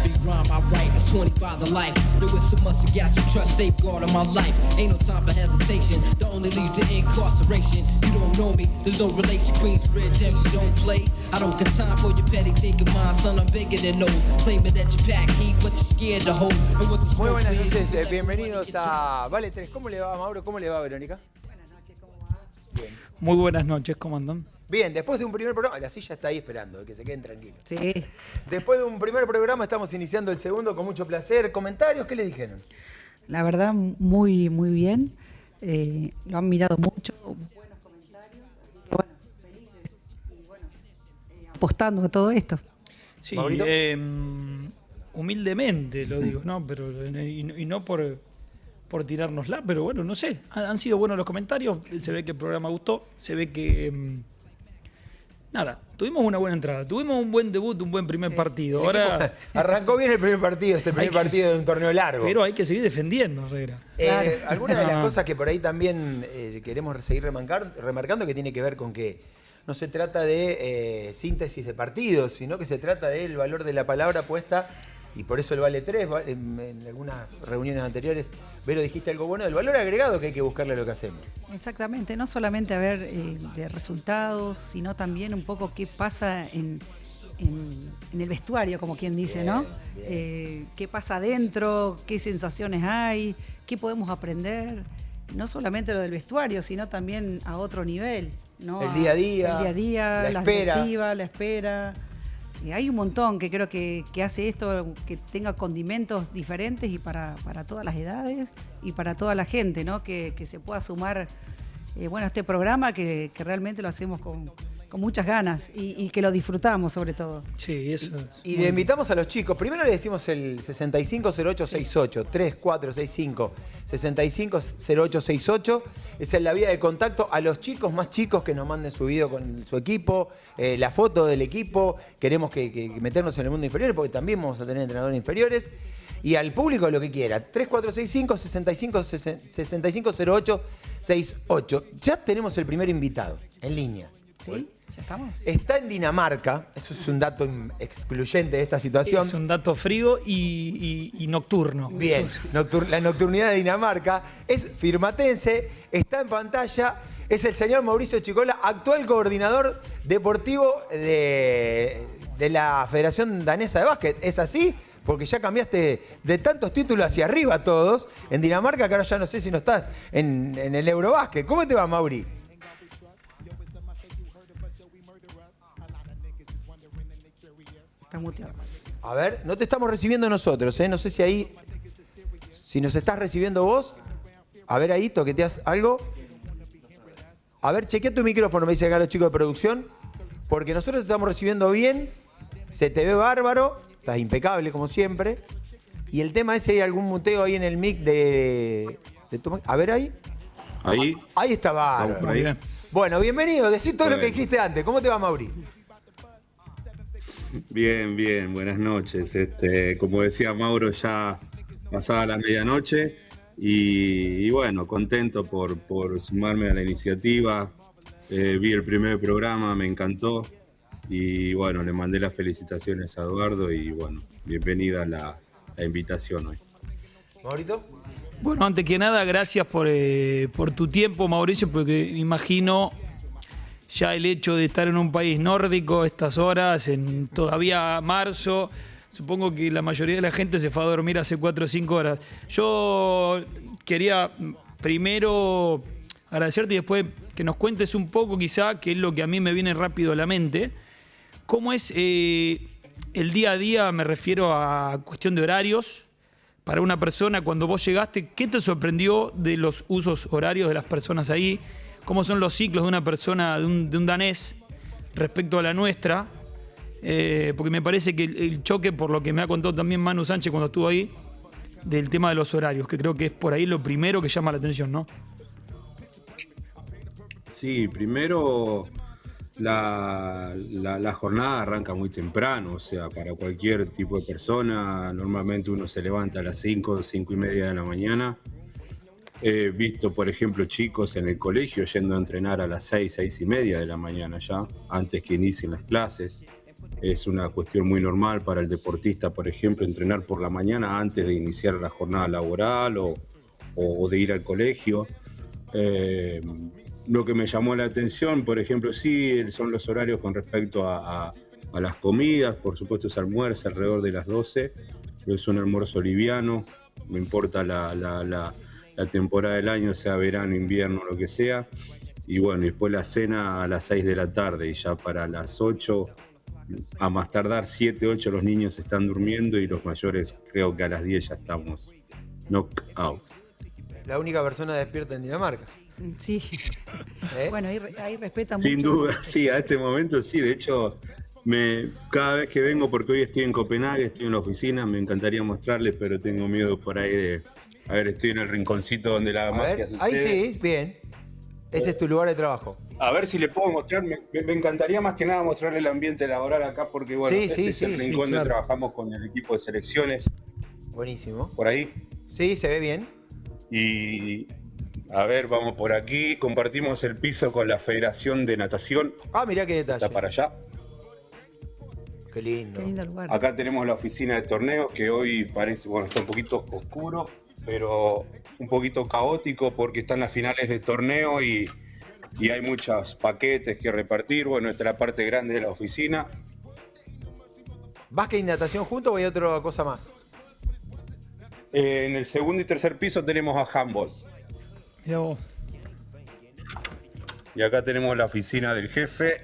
Big rhyme I write, it's 25 to life. There was so much I got you trust, safeguard of my life. Ain't no time for hesitation, the only leads to incarceration. You don't know me, there's no relation. Queensbridge MC don't play. I don't got time for your petty think of mine, son, I'm bigger than those. Claiming that you pack heat, but you're scared to hold. Muy buenas noches, bienvenidos a Vale 3. ¿Cómo le va, Mauro? ¿Cómo le va, Verónica? Buenas noches, ¿cómo va? Bien. Muy buenas noches, ¿cómo andan? Bien, después de un primer programa, la silla está ahí esperando, que se queden tranquilos. Sí. Después de un primer programa estamos iniciando el segundo con mucho placer. ¿Comentarios? ¿Qué les dijeron? La verdad, muy bien. Lo han mirado mucho, buenos comentarios. Así que bueno, felices y bueno, apostando a todo esto. Sí, ¿Maurito? humildemente lo digo, ¿no? Pero, y no por tirárnosla, pero bueno, no sé. Han sido buenos los comentarios, se ve que el programa gustó, se ve que... nada, tuvimos una buena entrada, tuvimos un buen debut, un buen primer partido. Ahora, Arrancó bien el primer partido, es el primer partido de un torneo largo. pero hay que seguir defendiendo, Herrera. Claro. Algunas de las No. cosas que por ahí también queremos seguir remarcando que tiene que ver con que no se trata de síntesis de partidos, sino que se trata del valor de la palabra puesta, y por eso el Vale 3, en algunas reuniones anteriores, Vero, dijiste algo bueno, del valor agregado que hay que buscarle a lo que hacemos. Exactamente, no solamente a ver de resultados, sino también un poco qué pasa en el vestuario, como quien dice, Bien, ¿no? bien. Qué pasa adentro, qué sensaciones hay, qué podemos aprender, no solamente lo del vestuario, sino también a otro nivel, ¿no? El día a día, el día a día, la la espera. expectativa, la espera. Hay un montón que creo que hace esto, que tenga condimentos diferentes y para todas las edades y para toda la gente, ¿no? Que se pueda sumar a este programa que realmente lo hacemos con muchas ganas y que lo disfrutamos sobre todo. Sí, eso es Y muy le invitamos a los chicos, primero le decimos el 650868, 3465 650868, esa es la vía de contacto a los chicos más chicos que nos manden su video con su equipo, la foto del equipo, queremos que meternos en el mundo inferior porque también vamos a tener entrenadores inferiores, y al público lo que quiera, 3465 650868. Ya tenemos el primer invitado en línea. ¿Sí? ¿Ya estamos? Está en Dinamarca, eso es un dato excluyente de esta situación. Es un dato frío y nocturno. Bien, la nocturnidad de Dinamarca, es firmatense, está en pantalla, es el señor Mauricio Chicola, actual coordinador deportivo de la Federación Danesa de Básquet. ¿Es así? Porque ya cambiaste de tantos títulos hacia arriba todos en Dinamarca, que ahora ya no sé si no estás en el Eurobásquet. ¿Cómo te va, Mauri? Está muteado. A ver, no te estamos recibiendo nosotros, ¿eh? No sé si ahí, si nos estás recibiendo vos. A ver ahí, toqueteas algo. A ver, chequea tu micrófono, me dicen acá los chicos de producción. Porque nosotros te estamos recibiendo bien, se te ve bárbaro, estás impecable como siempre. Y el tema es si hay algún muteo ahí en el mic de tu mic. A ver ahí. Ahí. Ahí está bárbaro. Vamos por ahí. Bien. Bueno, bienvenido, decí todo lo que Bueno. dijiste antes. ¿Cómo te va, Mauri? Bien, buenas noches. Como decía Mauro, ya pasada la medianoche y bueno, contento por sumarme a la iniciativa. Vi el primer programa, me encantó y bueno, le mandé las felicitaciones a Eduardo y bueno, bienvenida a la invitación hoy. ¿Maurito? Bueno, antes que nada, gracias por tu tiempo, Mauricio, porque imagino ya el hecho de estar en un país nórdico estas horas, en todavía marzo, supongo que la mayoría de la gente se fue a dormir hace 4 o 5 horas. Yo quería primero agradecerte y después que nos cuentes un poco quizá, que es lo que a mí me viene rápido a la mente, cómo es el día a día, me refiero a cuestión de horarios, para una persona cuando vos llegaste, ¿qué te sorprendió de los usos horarios de las personas ahí? ¿Cómo son los ciclos de una persona, de un danés respecto a la nuestra? Porque me parece que el choque, por lo que me ha contado también Manu Sánchez cuando estuvo ahí, del tema de los horarios, que creo que es por ahí lo primero que llama la atención, ¿no? Sí, primero la jornada arranca muy temprano, o sea, para cualquier tipo de persona, normalmente uno se levanta a las 5 y media de la mañana. He visto, por ejemplo, chicos en el colegio yendo a entrenar a las 6 y media de la mañana ya, antes que inicien las clases. Es una cuestión muy normal para el deportista, por ejemplo, entrenar por la mañana antes de iniciar la jornada laboral o de ir al colegio. Lo que me llamó la atención, por ejemplo, sí, son los horarios con respecto a las comidas. Por supuesto, se almuerza alrededor de las 12, pero es un almuerzo liviano, no importa la temporada del año, sea verano, invierno, lo que sea. Y bueno, después la cena a las 6 de la tarde, y ya para las 8, a más tardar 7, 8, los niños están durmiendo y los mayores creo que a las 10 ya estamos knock out. La única persona despierta en Dinamarca. Sí. ¿Eh? Bueno, ahí respeta mucho. Sin duda, sí, a este momento sí. De hecho, cada vez que vengo, porque hoy estoy en Copenhague, estoy en la oficina, me encantaría mostrarles, pero tengo miedo por ahí de... A ver, estoy en el rinconcito donde la A magia ver, sucede. ahí sí, bien. Ese es tu lugar de trabajo. A ver si le puedo mostrar, me encantaría más que nada mostrarle el ambiente laboral acá, porque bueno, Sí, este sí, es el sí, rincón sí, donde claro. trabajamos con el equipo de selecciones, Buenísimo. por ahí. Sí, se ve bien. Y a ver, vamos por aquí, compartimos el piso con la Federación de Natación, Ah, mirá qué detalle. está para allá. Qué lindo. Qué lindo lugar. Acá tenemos la oficina de torneos, que hoy parece, bueno, está un poquito oscuro, pero un poquito caótico porque están las finales de torneo y hay muchos paquetes que repartir. Bueno, esta es la parte grande de la oficina. ¿Básquet y natación juntos o hay otra cosa más? En el segundo y tercer piso tenemos a handball. Mirá vos. Y acá tenemos la oficina del jefe,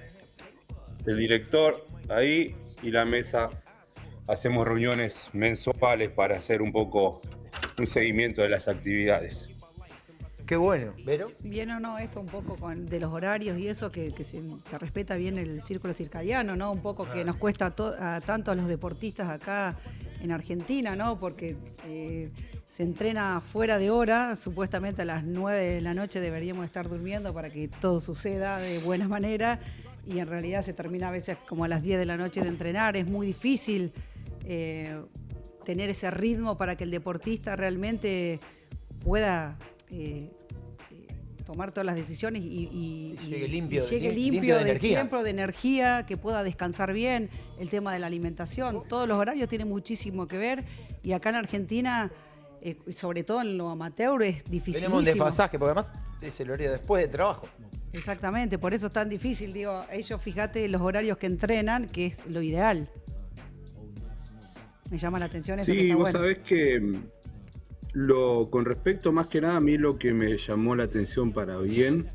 el director, ahí, y la mesa. Hacemos reuniones mensuales para hacer un poco un seguimiento de las actividades. Qué bueno. ¿Vero? Bien o no, esto un poco de los horarios y eso, que se respeta bien el círculo circadiano, ¿no? Un poco que nos cuesta tanto a los deportistas acá en Argentina, ¿no? Porque se entrena fuera de hora, supuestamente a las 9 de la noche deberíamos estar durmiendo para que todo suceda de buena manera, y en realidad se termina a veces como a las 10 de la noche de entrenar. Es muy difícil tener ese ritmo para que el deportista realmente pueda tomar todas las decisiones y llegue limpio, llegue limpio limpio de energía. tiempo, de energía, que pueda descansar bien, el tema de la alimentación, todos los horarios tienen muchísimo que ver, y acá en Argentina, sobre todo en lo amateur, es dificilísimo. Tenemos un desfasaje, porque además es el horario después de trabajo. Exactamente, por eso es tan difícil, digo, ellos fíjate los horarios que entrenan, que es lo ideal. Me llama la atención eso. Sí, que está vos bueno. sabés que con respecto más que nada, a mí lo que me llamó la atención para bien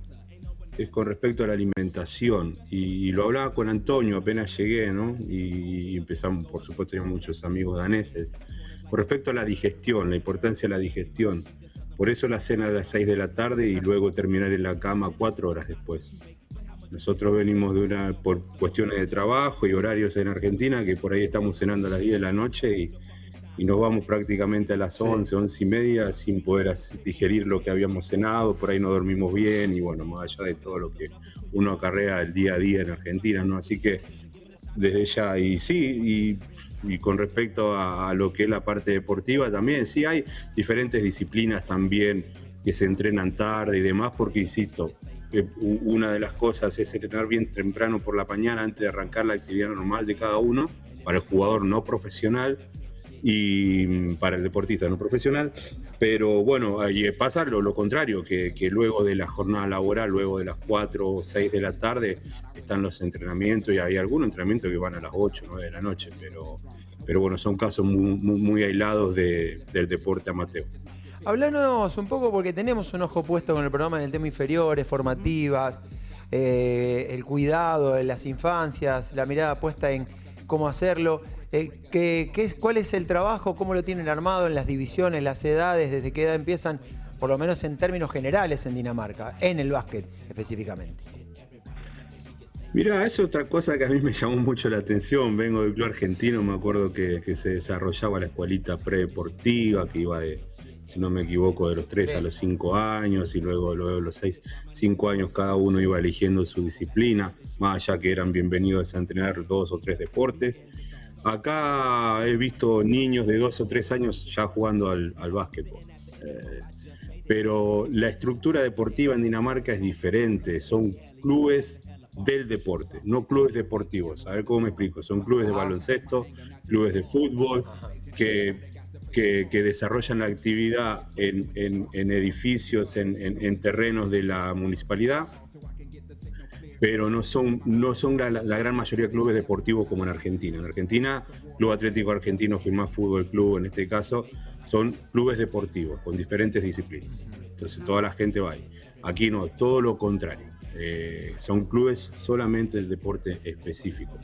es con respecto a la alimentación. Y lo hablaba con Antonio apenas llegué, ¿no? Y empezamos, por supuesto, teníamos muchos amigos daneses. Con respecto a la digestión, la importancia de la digestión. Por eso la cena a las 6 de la tarde y luego terminar en la cama 4 horas después. Nosotros venimos por cuestiones de trabajo y horarios en Argentina, que por ahí estamos cenando a las 10 de la noche y nos vamos prácticamente a las 11, 11 y media sin poder digerir lo que habíamos cenado. Por ahí no dormimos bien y bueno, más allá de todo lo que uno acarrea el día a día en Argentina, ¿no? Así que desde ya, y sí, y con respecto a lo que es la parte deportiva también, sí hay diferentes disciplinas también que se entrenan tarde y demás, porque insisto, una de las cosas es entrenar bien temprano por la mañana antes de arrancar la actividad normal de cada uno, para el jugador no profesional y para el deportista no profesional. Pero bueno, ahí pasa lo contrario, que luego de la jornada laboral, luego de las 4 o 6 de la tarde, están los entrenamientos, y hay algunos entrenamientos que van a las 8 o 9 de la noche, pero bueno, son casos muy aislados del deporte amateur. Hablanos un poco, porque tenemos un ojo puesto con el programa en el tema inferiores, formativas, el cuidado de las infancias, la mirada puesta en cómo hacerlo. ¿Cuál es el trabajo? ¿Cómo lo tienen armado en las divisiones, las edades? ¿Desde qué edad empiezan, por lo menos en términos generales, en Dinamarca, en el básquet específicamente? Mira, es otra cosa que a mí me llamó mucho la atención. Vengo del club argentino, me acuerdo que se desarrollaba la escuelita predeportiva, que iba si no me equivoco, de los 3 a los 5 años, y luego los 5 años cada uno iba eligiendo su disciplina, más allá que eran bienvenidos a entrenar 2 o 3 deportes. Acá he visto niños de 2 o 3 años ya jugando al básquetbol. Pero la estructura deportiva en Dinamarca es diferente. Son clubes del deporte, no clubes deportivos. A ver cómo me explico. Son clubes de baloncesto, clubes de fútbol, que desarrollan la actividad en edificios, en terrenos de la municipalidad, pero no son la gran mayoría de clubes deportivos como en Argentina. En Argentina, Club Atlético Argentino, Firmat Fútbol Club, en este caso, son clubes deportivos con diferentes disciplinas. Entonces toda la gente va ahí. Aquí no, todo lo contrario. Son clubes solamente del deporte específico.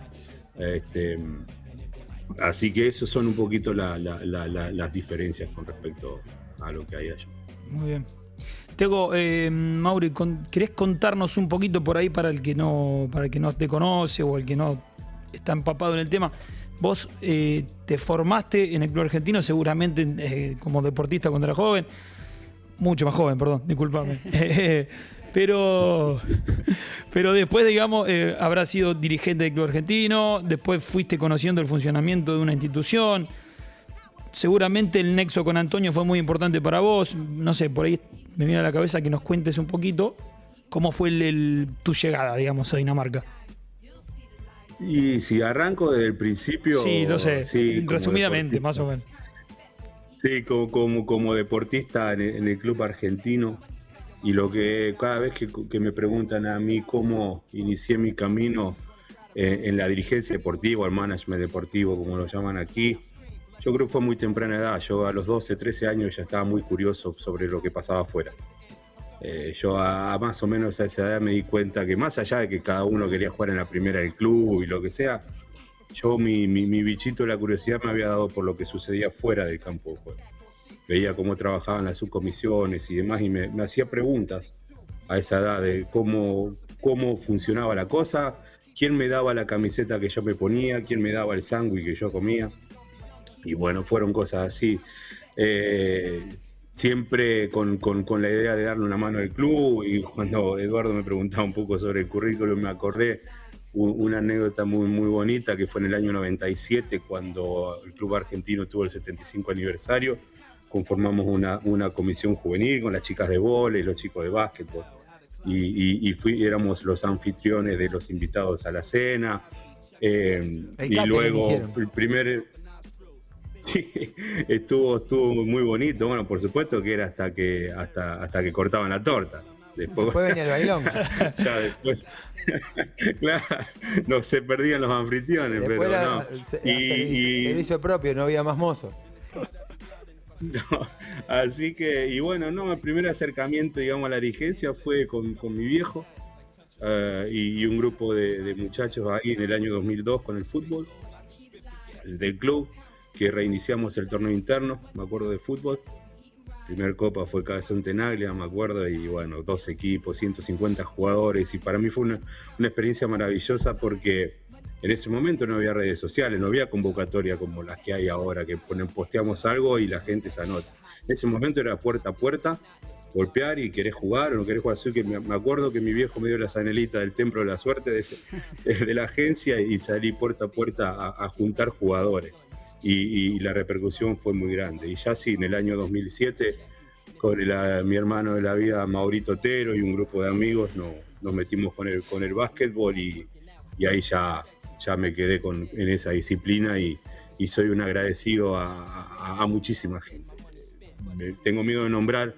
Así que esos son un poquito las diferencias con respecto a lo que hay allá. Muy bien. Tego, Mauri, ¿querés contarnos un poquito por ahí para el que no te conoce o el que no está empapado en el tema? Vos te formaste en el Club Argentino seguramente como deportista cuando eras joven, mucho más joven, perdón, discúlpame. Pero después, digamos, habrás sido dirigente del Club Argentino, después fuiste conociendo el funcionamiento de una institución. Seguramente el nexo con Antonio fue muy importante para vos. No sé, por ahí me viene a la cabeza que nos cuentes un poquito cómo fue tu llegada, digamos, a Dinamarca. Y si arranco desde el principio... Sí, lo sé, sí, resumidamente, más o menos. Sí, como deportista en el Club Argentino. Y cada vez que me preguntan a mí cómo inicié mi camino en la dirigencia deportiva, el management deportivo, como lo llaman aquí, yo creo que fue muy temprana edad. Yo a los 12, 13 años ya estaba muy curioso sobre lo que pasaba afuera. Yo a más o menos a esa edad me di cuenta que más allá de que cada uno quería jugar en la primera del club y lo que sea, yo mi bichito de la curiosidad me había dado por lo que sucedía fuera del campo de juego. Veía cómo trabajaban las subcomisiones y demás y me hacía preguntas a esa edad de cómo funcionaba la cosa, quién me daba la camiseta que yo me ponía, quién me daba el sándwich que yo comía. Y bueno, fueron cosas así. Siempre con la idea de darle una mano al club, y cuando Eduardo me preguntaba un poco sobre el currículum me acordé una anécdota muy, muy bonita que fue en el año 97 cuando el Club Argentino tuvo el 75 aniversario. Conformamos una comisión juvenil con las chicas de vóley, los chicos de básquetbol y éramos los anfitriones de los invitados a la cena. Y luego el primer... Sí, estuvo muy bonito. Bueno, por supuesto que era hasta que cortaban la torta. Después venía el bailón. Ya después, claro, no se perdían los anfitriones, después pero no. Servicio propio, no había más mozo. No, así que, y bueno, no, el primer acercamiento, digamos, a la dirigencia fue con mi viejo y un grupo de muchachos ahí en el año 2002 con el fútbol del club, que reiniciamos el torneo interno, me acuerdo de fútbol. Primer copa fue Cabezón Tenaglia, me acuerdo, y bueno, 2 equipos, 150 jugadores, y para mí fue una experiencia maravillosa porque en ese momento no había redes sociales, no había convocatoria como las que hay ahora, que posteamos algo y la gente se anota. En ese momento era puerta a puerta, golpear y querés jugar o no querés jugar. Así que me acuerdo que mi viejo me dio la zanelita del Templo de la Suerte de la agencia y salí puerta a puerta a juntar jugadores. Y la repercusión fue muy grande. Y ya sí, en el año 2007, con mi hermano de la vida, Maurito Otero, y un grupo de amigos, nos metimos con el básquetbol y ahí ya me quedé en esa disciplina y soy un agradecido a muchísima gente. Tengo miedo de nombrar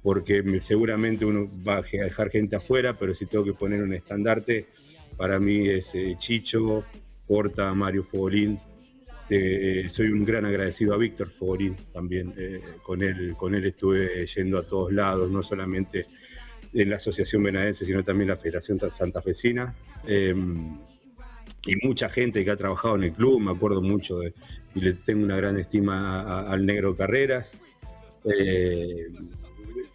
porque seguramente uno va a dejar gente afuera, pero si tengo que poner un estandarte, para mí es Chicho, Porta, Mario Fogolín. Soy un gran agradecido a Víctor Fogolín también. Con él estuve yendo a todos lados, no solamente en la Asociación Benadense, sino también en la Federación Santafesina. Y mucha gente que ha trabajado en el club, me acuerdo mucho y le tengo una gran estima al Negro Carreras.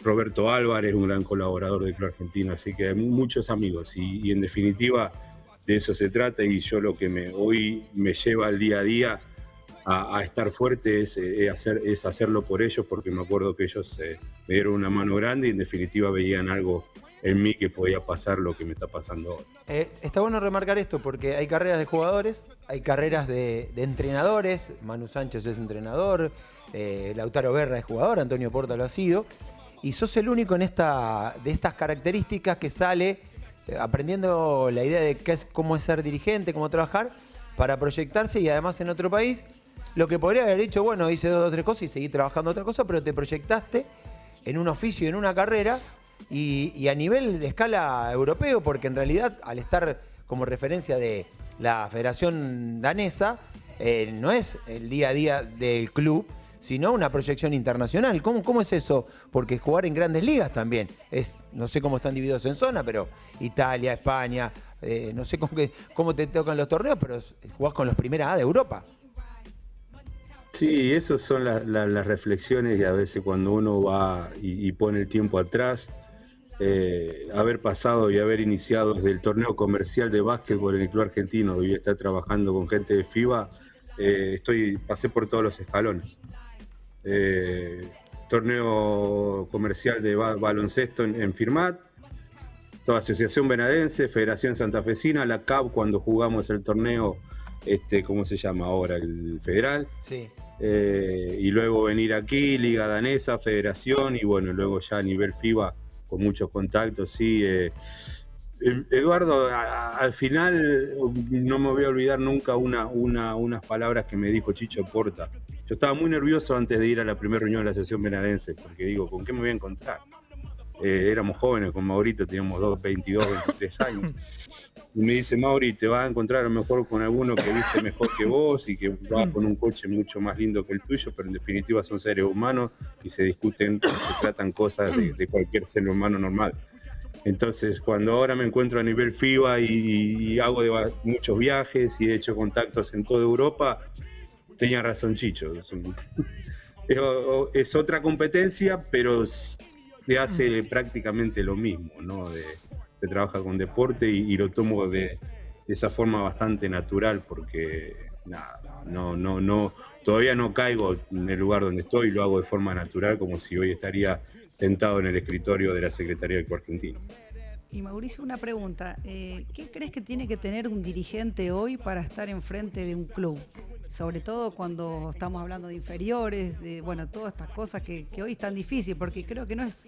Roberto Álvarez, un gran colaborador del Club Argentino, así que hay muchos amigos y en definitiva de eso se trata, y yo lo que hoy me lleva al día a día a estar fuerte es hacerlo por ellos, porque me acuerdo que ellos me dieron una mano grande y en definitiva veían algo en mí que podía pasar lo que me está pasando ahora. Está bueno remarcar esto porque hay carreras de jugadores, hay carreras de entrenadores. Manu Sánchez es entrenador, Lautaro Berra es jugador, Antonio Porta lo ha sido, y sos el único de estas características que sale aprendiendo la idea de cómo es ser dirigente, cómo trabajar, para proyectarse y además en otro país. Lo que podría haber dicho, bueno, hice 2 o 3 cosas y seguí trabajando otra cosa, pero te proyectaste en un oficio, en una carrera y a nivel de escala europeo, porque en realidad al estar como referencia de la Federación Danesa, no es el día a día del club, sino una proyección internacional. ¿Cómo es eso? Porque jugar en grandes ligas también no sé cómo están divididos en zona, pero Italia, España, no sé cómo te tocan los torneos, pero jugás con los primera A de Europa. Sí, esas son las reflexiones y a veces cuando uno va y pone el tiempo atrás, haber pasado y haber iniciado desde el torneo comercial de básquetbol en el Club Argentino y estar trabajando con gente de FIBA, pasé por todos los escalones. Torneo comercial de baloncesto en Firmat, toda Asociación Benadense, Federación Santafesina, la CAP cuando jugamos el torneo, ¿cómo se llama ahora? El Federal. Sí. Y luego venir aquí, Liga Danesa, Federación, y bueno, luego ya a nivel FIBA con muchos contactos, sí. Eduardo, al final no me voy a olvidar nunca unas palabras que me dijo Chicho Porta. Yo estaba muy nervioso antes de ir a la primera reunión de la Asociación Benadense, porque digo, ¿con qué me voy a encontrar? Éramos jóvenes con Maurito, teníamos 22, 23 años. Y me dice, Mauri, te vas a encontrar a lo mejor con alguno que viste mejor que vos y que va con un coche mucho más lindo que el tuyo, pero en definitiva son seres humanos y se discuten, se tratan cosas de cualquier ser humano normal. Entonces, cuando ahora me encuentro a nivel FIBA y hago muchos viajes y he hecho contactos en toda Europa, tenía razón Chicho. Es otra competencia, pero se hace prácticamente lo mismo, ¿no? Se trabaja con deporte y lo tomo de esa forma bastante natural porque nada, no, todavía no caigo en el lugar donde estoy, lo hago de forma natural como si hoy estaría sentado en el escritorio de la Secretaría del Club Argentino. Y Mauricio, una pregunta. ¿Qué crees que tiene que tener un dirigente hoy para estar enfrente de un club? Sobre todo cuando estamos hablando de inferiores, de todas estas cosas que hoy es tan difícil, porque creo que no es...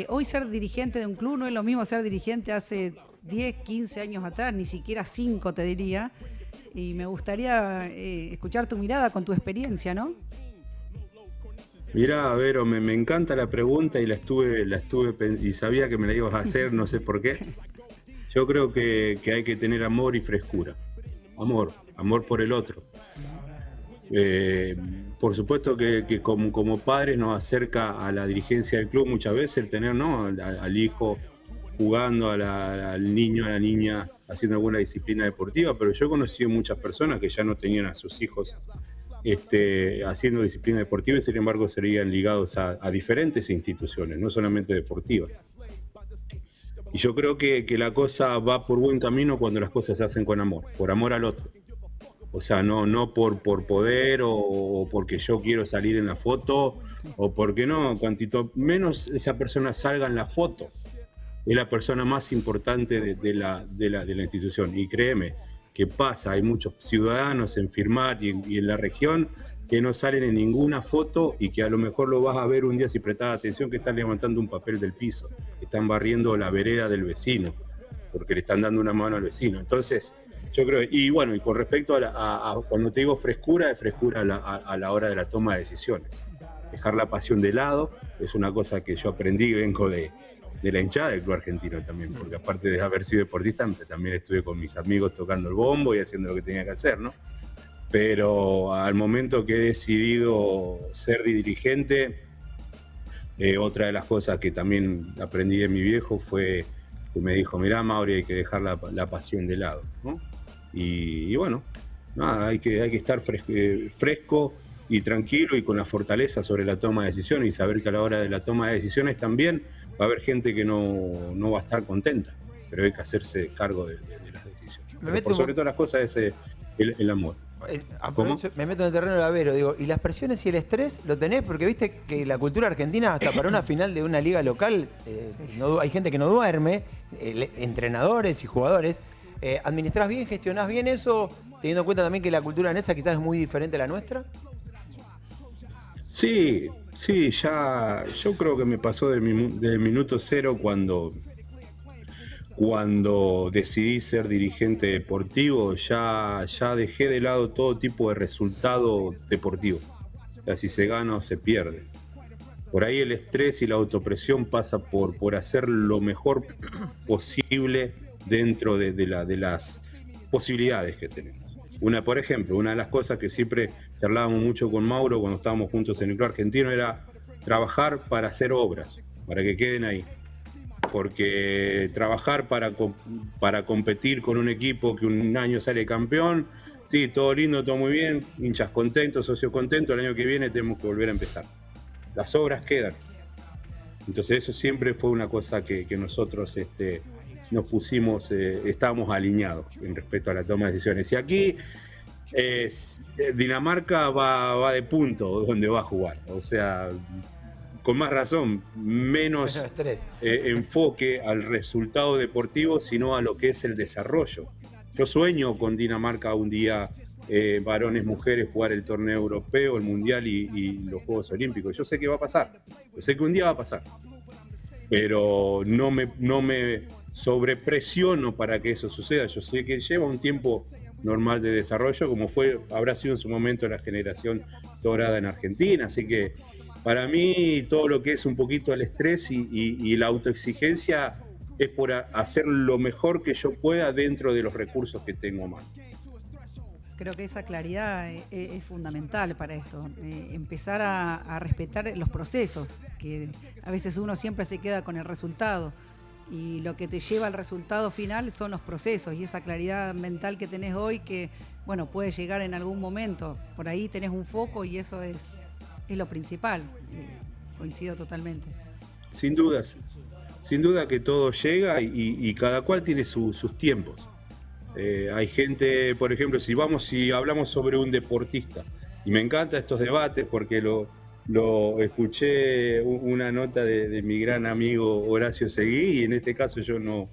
hoy ser dirigente de un club no es lo mismo ser dirigente hace 10, 15 años atrás, ni siquiera 5 te diría. Y me gustaría escuchar tu mirada con tu experiencia, ¿no? Mirá, Vero, me encanta la pregunta y la estuve y sabía que me la ibas a hacer, no sé por qué. Yo creo que hay que tener amor y frescura. Amor por el otro. Por supuesto que como padres nos acerca a la dirigencia del club muchas veces el tener al hijo jugando, al niño, a la niña haciendo alguna disciplina deportiva, pero yo he conocido muchas personas que ya no tenían a sus hijos haciendo disciplina deportiva y sin embargo serían ligados a diferentes instituciones, no solamente deportivas. Y yo creo que la cosa va por buen camino cuando las cosas se hacen con amor, por amor al otro. O sea, no por poder o porque yo quiero salir en la foto o porque no, cuantito menos esa persona salga en la foto. Es la persona más importante de la institución. Y créeme, que pasa, hay muchos ciudadanos en Firmat y en la región que no salen en ninguna foto y que a lo mejor lo vas a ver un día si prestas atención que están levantando un papel del piso, están barriendo la vereda del vecino, porque le están dando una mano al vecino. Entonces, yo creo, y con respecto a cuando te digo frescura, es frescura a la hora de la toma de decisiones. Dejar la pasión de lado es una cosa que yo aprendí, vengo de la hinchada del Club Argentino también, porque aparte de haber sido deportista, también estuve con mis amigos tocando el bombo y haciendo lo que tenía que hacer, ¿no? Pero al momento que he decidido ser dirigente, otra de las cosas que también aprendí de mi viejo fue que me dijo, mirá, Mauri, hay que dejar la pasión de lado, ¿no? Y bueno, nada, hay que estar fresco y tranquilo y con la fortaleza sobre la toma de decisiones y saber que a la hora de la toma de decisiones también va a haber gente que no va a estar contenta, pero hay que hacerse cargo de las decisiones. Por sobre todas las cosas es el amor. Me meto en el terreno de Avero, digo, ¿y las presiones y el estrés lo tenés? Porque viste que la cultura argentina, hasta para una final de una liga local, hay gente que no duerme, entrenadores y jugadores. ¿Administrás bien, gestionás bien eso, teniendo en cuenta también que la cultura danesa quizás es muy diferente a la nuestra? Sí, ya yo creo que me pasó del minuto cero cuando cuando decidí ser dirigente deportivo, ya dejé de lado todo tipo de resultado deportivo. O sea, si se gana o se pierde. Por ahí el estrés y la autopresión pasa por hacer lo mejor posible dentro de las posibilidades que tenemos. Por ejemplo, una de las cosas que siempre charlábamos mucho con Mauro cuando estábamos juntos en el Club Argentino era trabajar para hacer obras, para que queden ahí. Porque trabajar para competir con un equipo que un año sale campeón, sí, todo lindo, todo muy bien, hinchas contentos, socios contentos, el año que viene tenemos que volver a empezar. Las obras quedan. Entonces eso siempre fue una cosa que nosotros nos pusimos, estábamos alineados en respecto a la toma de decisiones. Y aquí Dinamarca va de punto donde va a jugar. O sea, con más razón, menos estrés. Enfoque al resultado deportivo, sino a lo que es el desarrollo. Yo sueño con Dinamarca un día, varones, mujeres, jugar el torneo europeo, el mundial y los Juegos Olímpicos. Yo sé que va a pasar, yo sé que un día va a pasar, pero no me sobrepresiono para que eso suceda. Yo sé que lleva un tiempo normal de desarrollo, como habrá sido en su momento la generación dorada en Argentina, así que para mí todo lo que es un poquito el estrés y la autoexigencia es por hacer lo mejor que yo pueda dentro de los recursos que tengo más. Creo que esa claridad es fundamental para esto, empezar a respetar los procesos, que a veces uno siempre se queda con el resultado y lo que te lleva al resultado final son los procesos y esa claridad mental que tenés hoy que, bueno, puede llegar en algún momento, por ahí tenés un foco y eso es lo principal, coincido totalmente. Sin duda que todo llega y cada cual tiene sus tiempos. Hay gente, por ejemplo, si hablamos sobre un deportista, y me encantan estos debates porque lo escuché una nota de mi gran amigo Horacio Seguí, y en este caso yo no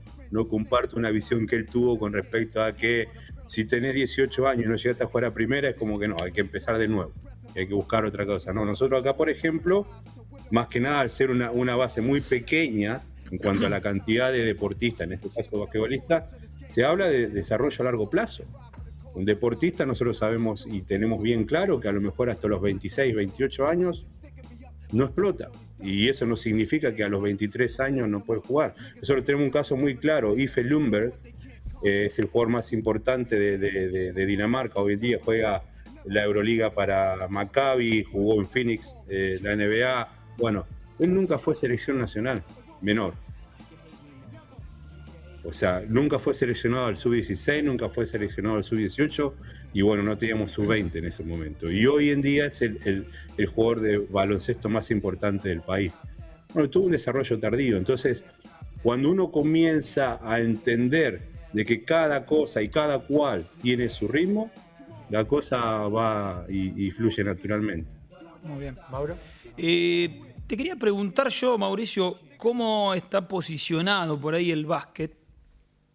comparto una visión que él tuvo con respecto a que si tenés 18 años y no llegaste a jugar a primera, es como que no, hay que empezar de nuevo, hay que buscar otra cosa. No, nosotros acá, por ejemplo, más que nada al ser una base muy pequeña en cuanto a la cantidad de deportistas, en este caso basquetbolistas, se habla de desarrollo a largo plazo. Un deportista, nosotros sabemos y tenemos bien claro que a lo mejor hasta los 26, 28 años no explota. Y eso no significa que a los 23 años no puede jugar. Nosotros tenemos un caso muy claro. Ife Lundberg es el jugador más importante de Dinamarca. Hoy en día juega la Euroliga para Maccabi, jugó en Phoenix, la NBA. Bueno, él nunca fue selección nacional menor. O sea, nunca fue seleccionado al sub-16, nunca fue seleccionado al sub-18 y bueno, no teníamos sub-20 en ese momento. Y hoy en día es el jugador de baloncesto más importante del país. Bueno, tuvo un desarrollo tardío. Entonces, cuando uno comienza a entender de que cada cosa y cada cual tiene su ritmo, la cosa va y fluye naturalmente. Muy bien. Mauro. Te quería preguntar yo, Mauricio, ¿cómo está posicionado por ahí el básquet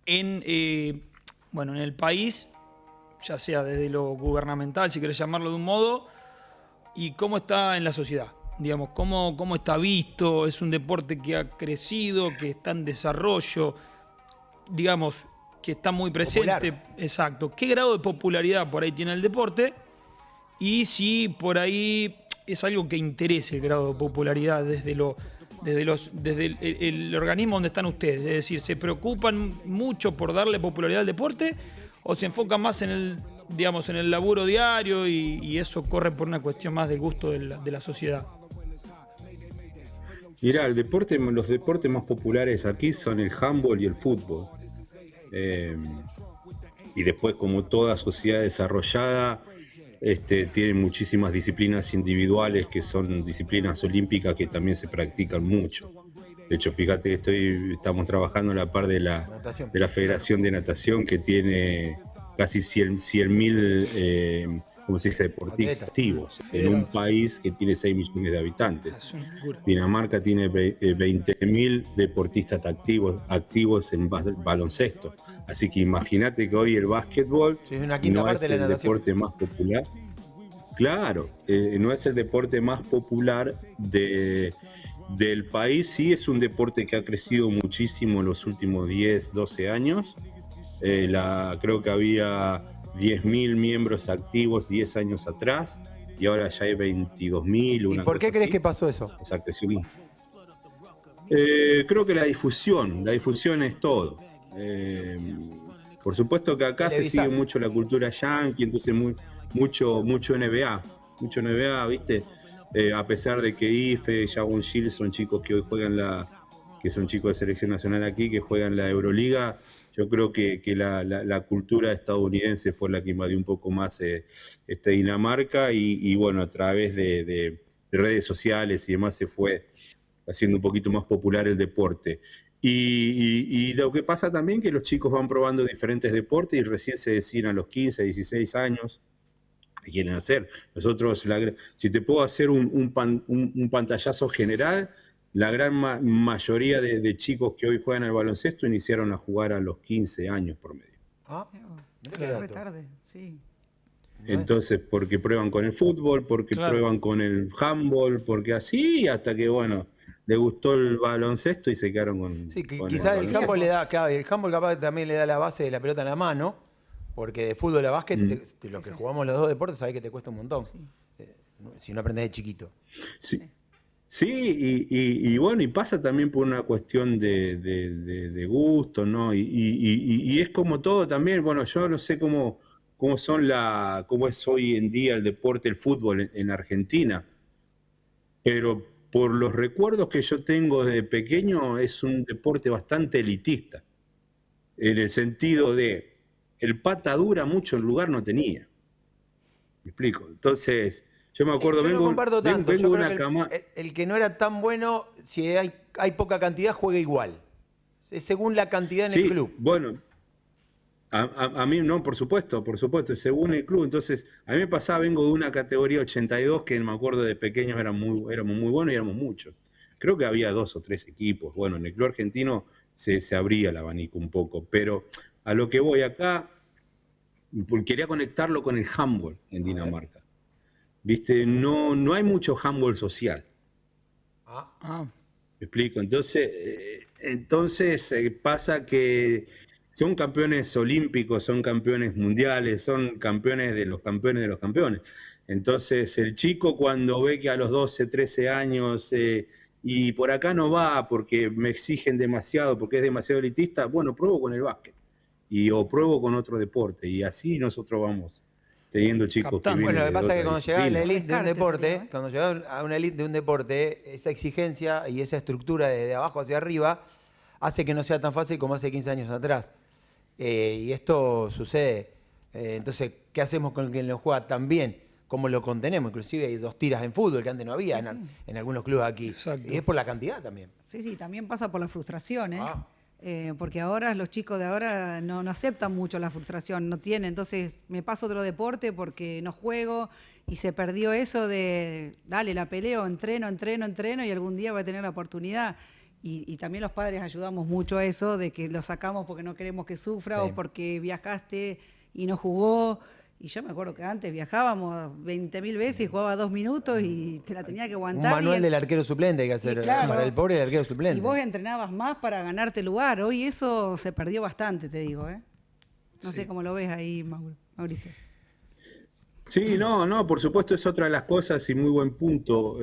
en el país, ya sea desde lo gubernamental, si querés llamarlo de un modo, y cómo está en la sociedad? Digamos, ¿cómo está visto? ¿Es un deporte que ha crecido, que está en desarrollo, digamos, que está muy presente? Popular. Exacto. ¿Qué grado de popularidad por ahí tiene el deporte? Y si por ahí es algo que interese el grado de popularidad desde el organismo donde están ustedes. Es decir, ¿se preocupan mucho por darle popularidad al deporte o se enfocan más en el laburo diario y eso corre por una cuestión más del gusto de la sociedad? Mirá, los deportes más populares aquí son el handball y el fútbol. Y después, como toda sociedad desarrollada, tienen muchísimas disciplinas individuales que son disciplinas olímpicas que también se practican mucho. De hecho, fíjate, estamos trabajando a la par de la Federación de Natación, que tiene casi 100.000 ¿cómo se dice? Deportistas activos en un país que tiene 6 millones de habitantes. Dinamarca tiene 20.000 deportistas activos en baloncesto. Así que imagínate que hoy el básquetbol no es el deporte más popular. Claro, no es el deporte más popular de del país. Sí, es un deporte que ha crecido muchísimo en los últimos 10, 12 años. Creo que había 10.000 miembros activos 10 años atrás y ahora ya hay 22.000. ¿Y por qué crees que pasó eso? O sea, creció mucho. Creo que la difusión es todo. Por supuesto que acá se sigue mucho la cultura yankee, entonces mucho NBA, ¿viste? A pesar de que Ife, Jawon Shields son chicos que hoy juegan que son chicos de selección nacional aquí, que juegan la Euroliga, yo creo que la cultura estadounidense fue la que invadió un poco más Dinamarca y bueno, a través de redes sociales y demás se fue haciendo un poquito más popular el deporte. Y lo que pasa también que los chicos van probando diferentes deportes y recién se deciden a los 15, 16 años qué quieren hacer. Nosotros, si te puedo hacer un pantallazo general, la gran mayoría de chicos que hoy juegan al baloncesto iniciaron a jugar a los 15 años por medio. Re tarde, sí. Entonces, porque prueban con el fútbol, porque prueban con el handball, porque así, hasta que, bueno, le gustó el baloncesto y se quedaron con. Sí, quizás el handball le da, claro, el handball capaz también le da la base de la pelota en la mano, porque de fútbol a básquet, lo que jugamos los dos deportes, sabés que te cuesta un montón. Sí. Si no aprendés de chiquito. Sí. Sí, y bueno, y pasa también por una cuestión de gusto, ¿no? Y es como todo también, bueno, yo no sé cómo es hoy en día el deporte, el fútbol en Argentina, pero por los recuerdos que yo tengo desde pequeño es un deporte bastante elitista, en el sentido de el pata dura mucho el lugar no tenía. ¿Me explico? Entonces, yo me acuerdo, yo no comparto tanto. vengo de una cama. El que no era tan bueno, si hay poca cantidad, juega igual. Es según la cantidad en el club. Bueno, a mí no, por supuesto, según el club. Entonces, a mí me pasaba, vengo de una categoría 82 que me acuerdo de pequeños éramos muy buenos y éramos muchos. Creo que había 2 o 3 equipos. Bueno, en el club argentino se abría el abanico un poco, pero a lo que voy acá, quería conectarlo con el handball en Dinamarca. ¿Viste? No hay mucho handball social. ¿Me explico? Entonces pasa que son campeones olímpicos, son campeones mundiales, son campeones de los campeones de los campeones. Entonces el chico cuando ve que a los 12, 13 años y por acá no va porque me exigen demasiado, porque es demasiado elitista, bueno, pruebo con el básquet o pruebo con otro deporte y así nosotros vamos teniendo chicos que vienen. Bueno, lo que pasa es que cuando llegás a la elite de un deporte, ¿eh? cuando llegás a una elite de un deporte, esa exigencia y esa estructura de abajo hacia arriba hace que no sea tan fácil como hace 15 años atrás. Y esto sucede. Entonces, ¿qué hacemos con quien lo juega tan bien? ¿Cómo lo contenemos? Inclusive hay 2 tiras en fútbol que antes no había en algunos clubes aquí. Exacto. Y es por la cantidad también. Sí, también pasa por la frustración, ¿eh? Porque ahora los chicos de ahora no aceptan mucho la frustración, no tienen. Entonces me paso a otro deporte porque no juego y se perdió eso de, dale, la peleo, entreno y algún día voy a tener la oportunidad. Y también los padres ayudamos mucho a eso, de que lo sacamos porque no queremos que sufra o porque viajaste y no jugó. Y yo me acuerdo que antes viajábamos 20.000 veces y jugaba 2 minutos y te la tenía que aguantar. Un manual del arquero suplente hay que hacer para el pobre arquero suplente. Y vos entrenabas más para ganarte lugar. Hoy eso se perdió bastante, te digo, ¿eh? No sé cómo lo ves ahí, Mauricio. Sí, no, por supuesto es otra de las cosas y muy buen punto.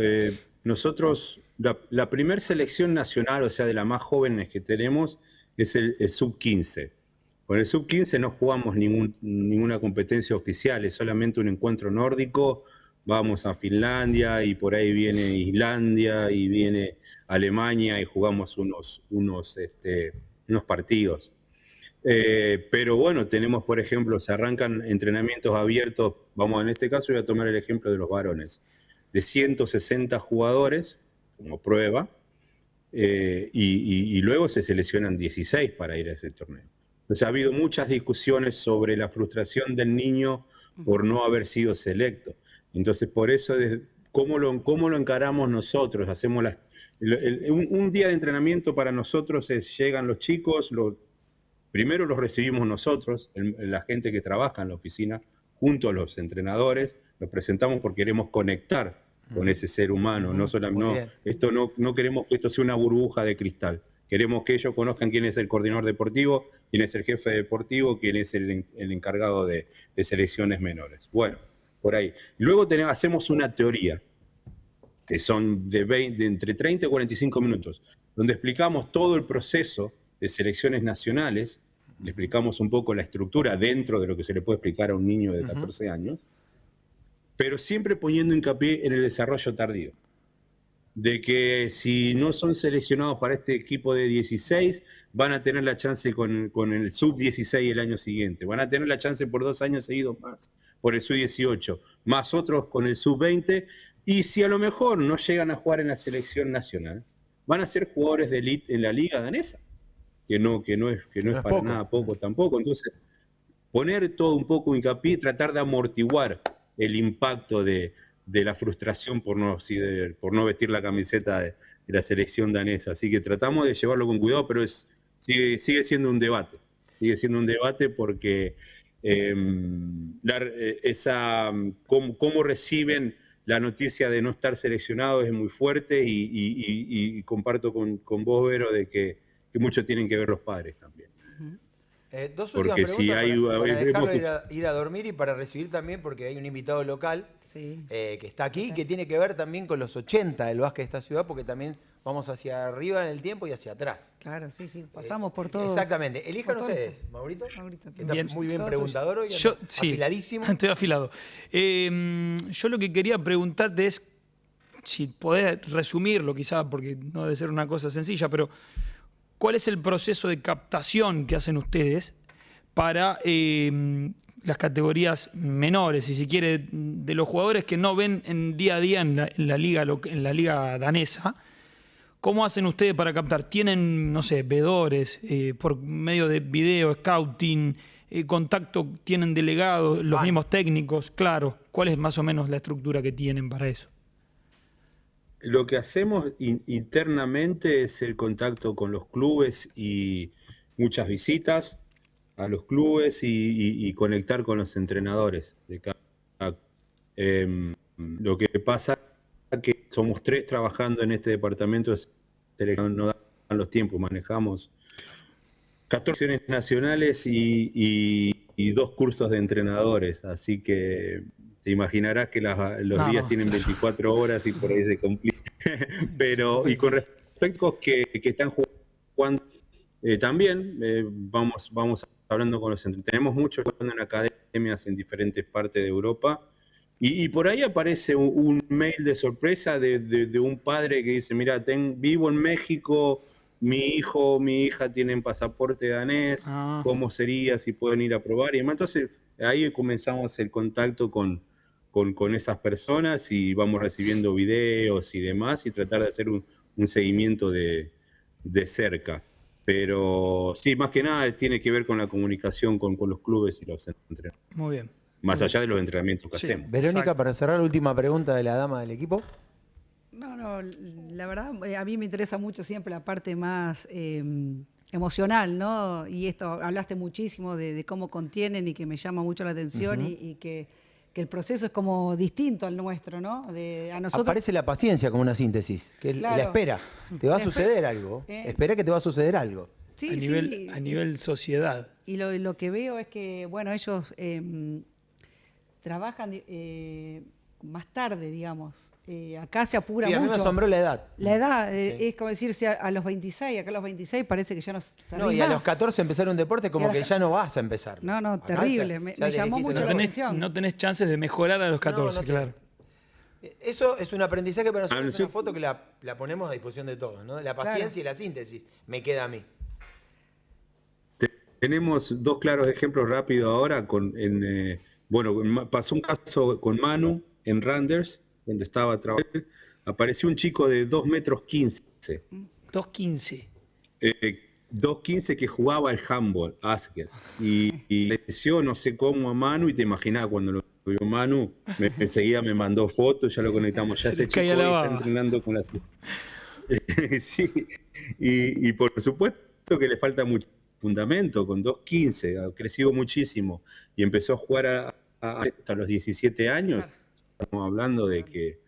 Nosotros, la primer selección nacional, o sea, de las más jóvenes que tenemos, es el sub-15. Con el sub-15 no jugamos ninguna competencia oficial, es solamente un encuentro nórdico. Vamos a Finlandia y por ahí viene Islandia y viene Alemania y jugamos unos partidos. Pero bueno, tenemos, por ejemplo, se arrancan entrenamientos abiertos, vamos, en este caso voy a tomar el ejemplo de los varones, de 160 jugadores como prueba, y luego se seleccionan 16 para ir a ese torneo. Entonces ha habido muchas discusiones sobre la frustración del niño por no haber sido selecto. Entonces por eso, ¿cómo lo encaramos nosotros? Hacemos un día de entrenamiento para nosotros llegan los chicos, primero los recibimos nosotros, la gente que trabaja en la oficina, junto a los entrenadores, los presentamos porque queremos conectar con ese ser humano. No Muy bien. no queremos que esto sea una burbuja de cristal. Queremos que ellos conozcan quién es el coordinador deportivo, quién es el jefe deportivo, quién es el encargado de selecciones menores. Bueno, por ahí. Luego hacemos una teoría, que son de entre 30 y 45 minutos, donde explicamos todo el proceso de selecciones nacionales, le explicamos un poco la estructura dentro de lo que se le puede explicar a un niño de 14 años, pero siempre poniendo hincapié en el desarrollo tardío. De que si no son seleccionados para este equipo de 16, van a tener la chance con el sub-16 el año siguiente. Van a tener la chance por 2 años seguidos más, por el sub-18, más otros con el sub-20. Y si a lo mejor no llegan a jugar en la selección nacional, van a ser jugadores de elite en la liga danesa, que no es para poco. nada poco tampoco. Entonces, poner todo un poco hincapié y tratar de amortiguar el impacto de la frustración por no vestir la camiseta de la selección danesa. Así que tratamos de llevarlo con cuidado, pero sigue siendo un debate. Sigue siendo un debate porque cómo reciben la noticia de no estar seleccionados es muy fuerte y comparto con vos, Vero, de que mucho tienen que ver los padres también. Dos Porque últimas si preguntas para dejarlo hemos- ir a dormir y para recibir también, porque hay un invitado local Sí. que está aquí, que tiene que ver también con los 80 del básquet de esta ciudad, porque también vamos hacia arriba en el tiempo y hacia atrás. Claro, sí, sí. Pasamos por todo. Exactamente. Elijan por todo ustedes, esto. Maurito. Maurito, Que está Bien. muy bien Todo preguntador hoy, Yo, anda sí, afiladísimo. estoy afilado. Yo lo que quería preguntarte es, si podés resumirlo quizá, porque no debe ser una cosa sencilla, pero ¿cuál es el proceso de captación que hacen ustedes para las categorías menores, si se quiere, de los jugadores que no ven en día a día en la liga danesa? ¿Cómo hacen ustedes para captar? ¿Tienen, no sé, vedores por medio de video, scouting, contacto, tienen delegados, los mismos técnicos? Claro, ¿cuál es más o menos la estructura que tienen para eso? Lo que hacemos internamente es el contacto con los clubes y muchas visitas a los clubes y conectar con los entrenadores de cada. Lo que pasa es que somos 3 trabajando en este departamento, no dan los tiempos, manejamos 14 selecciones nacionales y 2 cursos de entrenadores, así que te imaginarás que los días tienen 24 horas y por ahí se complica. Pero, y con respecto a que están jugando, también vamos hablando con los entrenadores. Tenemos muchos jugando en academias en diferentes partes de Europa. Y por ahí aparece un mail de sorpresa de un padre que dice, mira, vivo en México, mi hijo o mi hija tienen pasaporte danés, ¿cómo sería si pueden ir a probar? Y demás. Entonces ahí comenzamos el contacto con esas personas y vamos recibiendo videos y demás y tratar de hacer un seguimiento de cerca. Pero sí, más que nada tiene que ver con la comunicación con los clubes y los entrenadores. Muy bien. Más allá de los entrenamientos que Sí. hacemos. Verónica, Exacto. para cerrar, última pregunta de la dama del equipo. No, la verdad, a mí me interesa mucho siempre la parte más emocional, ¿no? Y esto, hablaste muchísimo de cómo contienen y que me llama mucho la atención y que el proceso es como distinto al nuestro, ¿no? A nosotros, Aparece la paciencia como una síntesis, que es Claro. la espera. Te va a La suceder algo. Espera que te va a suceder algo. sí, a nivel sociedad. Y lo que veo es que, bueno, ellos trabajan más tarde, digamos. Acá se apura Sí, a mí me mucho. asombró la edad. La edad es como decirse a los 26, acá a los 26 parece que ya no servís No, y a más. los 14 empezar un deporte como Y a que los- ya no vas a empezar. No, Acá terrible. ya Me te llamó elegiste mucho la la edad. atención. No tenés chances de mejorar a los 14, no claro. Eso es un aprendizaje para nosotros, es sí. una foto que la ponemos a disposición de todos, ¿no? La paciencia y la síntesis. Me queda a mí. Tenemos 2 claros ejemplos rápidos ahora. Pasó un caso con Manu en Randers, donde estaba trabajando. Apareció un chico de 2,15 metros. 2.15. 2,15 que jugaba al handball, Asger. Y le decía, no sé cómo, a Manu, y te imaginás cuando lo vio Manu, enseguida me mandó fotos, ya lo conectamos. Ya Se le ese chico caía la hoy está baba. entrenando con las. Sí, y por supuesto que le falta mucho fundamento, con 2,15, ha crecido muchísimo y empezó a jugar hasta los 17 años. Estamos hablando de que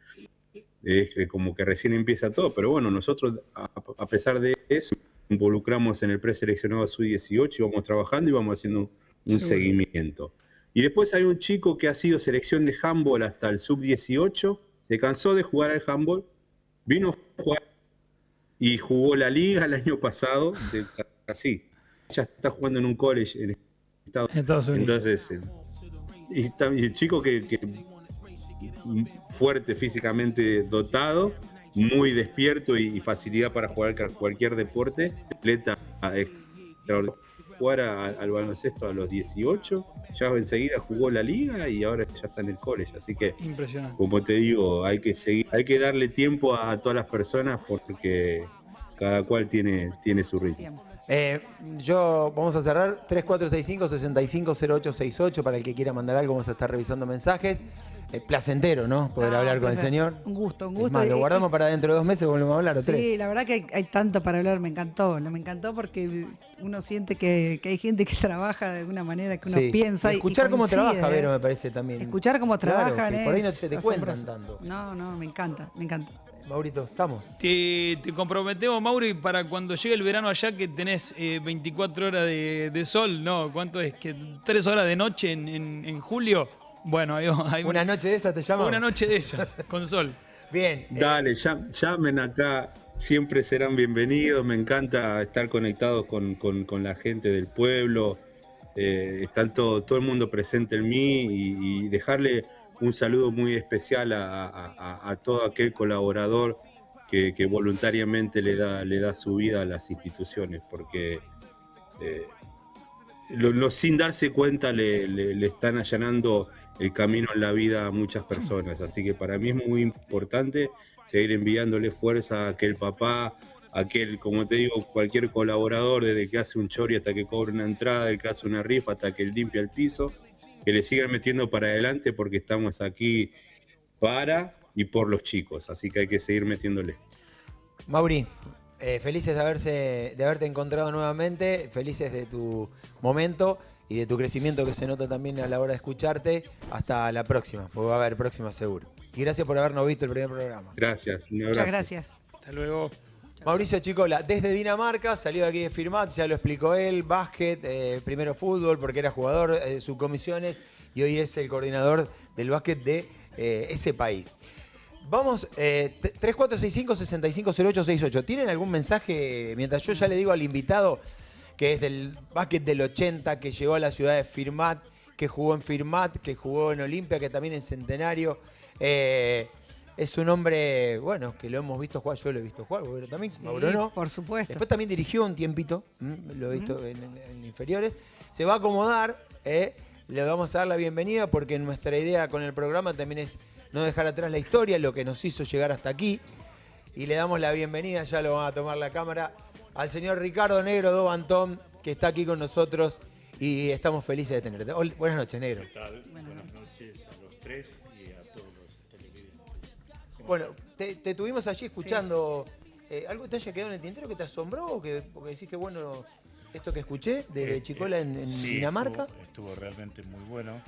es que como que recién empieza todo, pero bueno, nosotros a pesar de eso, involucramos en el preseleccionado Sub-18 y vamos trabajando y vamos haciendo un seguimiento. Y después hay un chico que ha sido selección de handball hasta el Sub-18, se cansó de jugar al handball, vino a jugar y jugó la liga el año pasado, así, ya está jugando en un college en Estados Unidos. Entonces, y el chico que fuerte físicamente dotado, muy despierto y facilidad para jugar cualquier deporte, atleta extraordinario. Jugar al baloncesto a los 18, ya enseguida jugó la liga y ahora ya está en el college. Así que, Impresionante. como te digo, hay que darle tiempo a todas las personas porque cada cual tiene su ritmo. Vamos a cerrar 3465-650868 para el que quiera mandar algo. Vamos a estar revisando mensajes. Placentero, ¿no? Poder hablar con el señor. Un gusto, un Es gusto. más, lo guardamos para dentro de 2 meses, volvemos a hablar o 3. Sí, la verdad que hay tanto para hablar, me encantó porque uno siente que hay gente que trabaja de una manera que uno piensa. Escuchar cómo coincide, trabaja, Vero, me parece también. Escuchar cómo trabajan. Claro, que por ahí no te cuentan asombroso. tanto. No, me encanta, me encanta. Maurito, ¿estamos? Te comprometemos, Mauri, para cuando llegue el verano allá que tenés 24 horas de sol, ¿no? ¿Cuánto es? ¿Que 3 horas de noche en julio? Bueno, hay ¿Una noche de esas te llama? Una noche de esas, con sol. Bien. Dale, llamen acá, siempre serán bienvenidos. Me encanta estar conectados con la gente del pueblo. Están todo el mundo presente en mí y dejarle un saludo muy especial a todo aquel colaborador que voluntariamente le da su vida a las instituciones, porque sin darse cuenta le están allanando el camino en la vida a muchas personas. Así que para mí es muy importante seguir enviándole fuerza a aquel papá, como te digo, cualquier colaborador, desde que hace un chori hasta que cobra una entrada, el que hace una rifa hasta que limpia el piso, que le sigan metiendo para adelante porque estamos aquí para y por los chicos. Así que hay que seguir metiéndole. Mauri, felices de haberte encontrado nuevamente, felices de tu momento y de tu crecimiento que se nota también a la hora de escucharte. Hasta la próxima, porque va a haber próxima seguro. Y gracias por habernos visto el primer programa. Gracias, un abrazo. Muchas gracias. Hasta luego. Mauricio Chicola, desde Dinamarca, salió de aquí de Firmat, ya lo explicó él, básquet, primero fútbol porque era jugador, subcomisiones, y hoy es el coordinador del básquet de ese país. Vamos, 3465-650868. ¿Tienen algún mensaje? Mientras yo ya le digo al invitado que es del básquet del 80, que llegó a la ciudad de Firmat, que jugó en Firmat, que jugó en Olimpia, que también en Centenario. Es un hombre, bueno, que lo hemos visto jugar, yo lo he visto jugar, Mauro también, Sí, Mauro no. por supuesto. Después también dirigió un tiempito, lo he visto en inferiores. Se va a acomodar, le vamos a dar la bienvenida porque nuestra idea con el programa también es no dejar atrás la historia, lo que nos hizo llegar hasta aquí. Y le damos la bienvenida, ya lo van a tomar la cámara, al señor Ricardo Negro Dobantón, que está aquí con nosotros y estamos felices de tenerte. Buenas noches, Negro. ¿Qué tal? Buenas noches a los tres y a todos los televidentes. Bueno, te tuvimos allí escuchando. ¿Algo te haya quedado en el tintero que te asombró? Porque decís que bueno, esto que escuché de Chicola en sí, Dinamarca. Estuvo realmente muy bueno.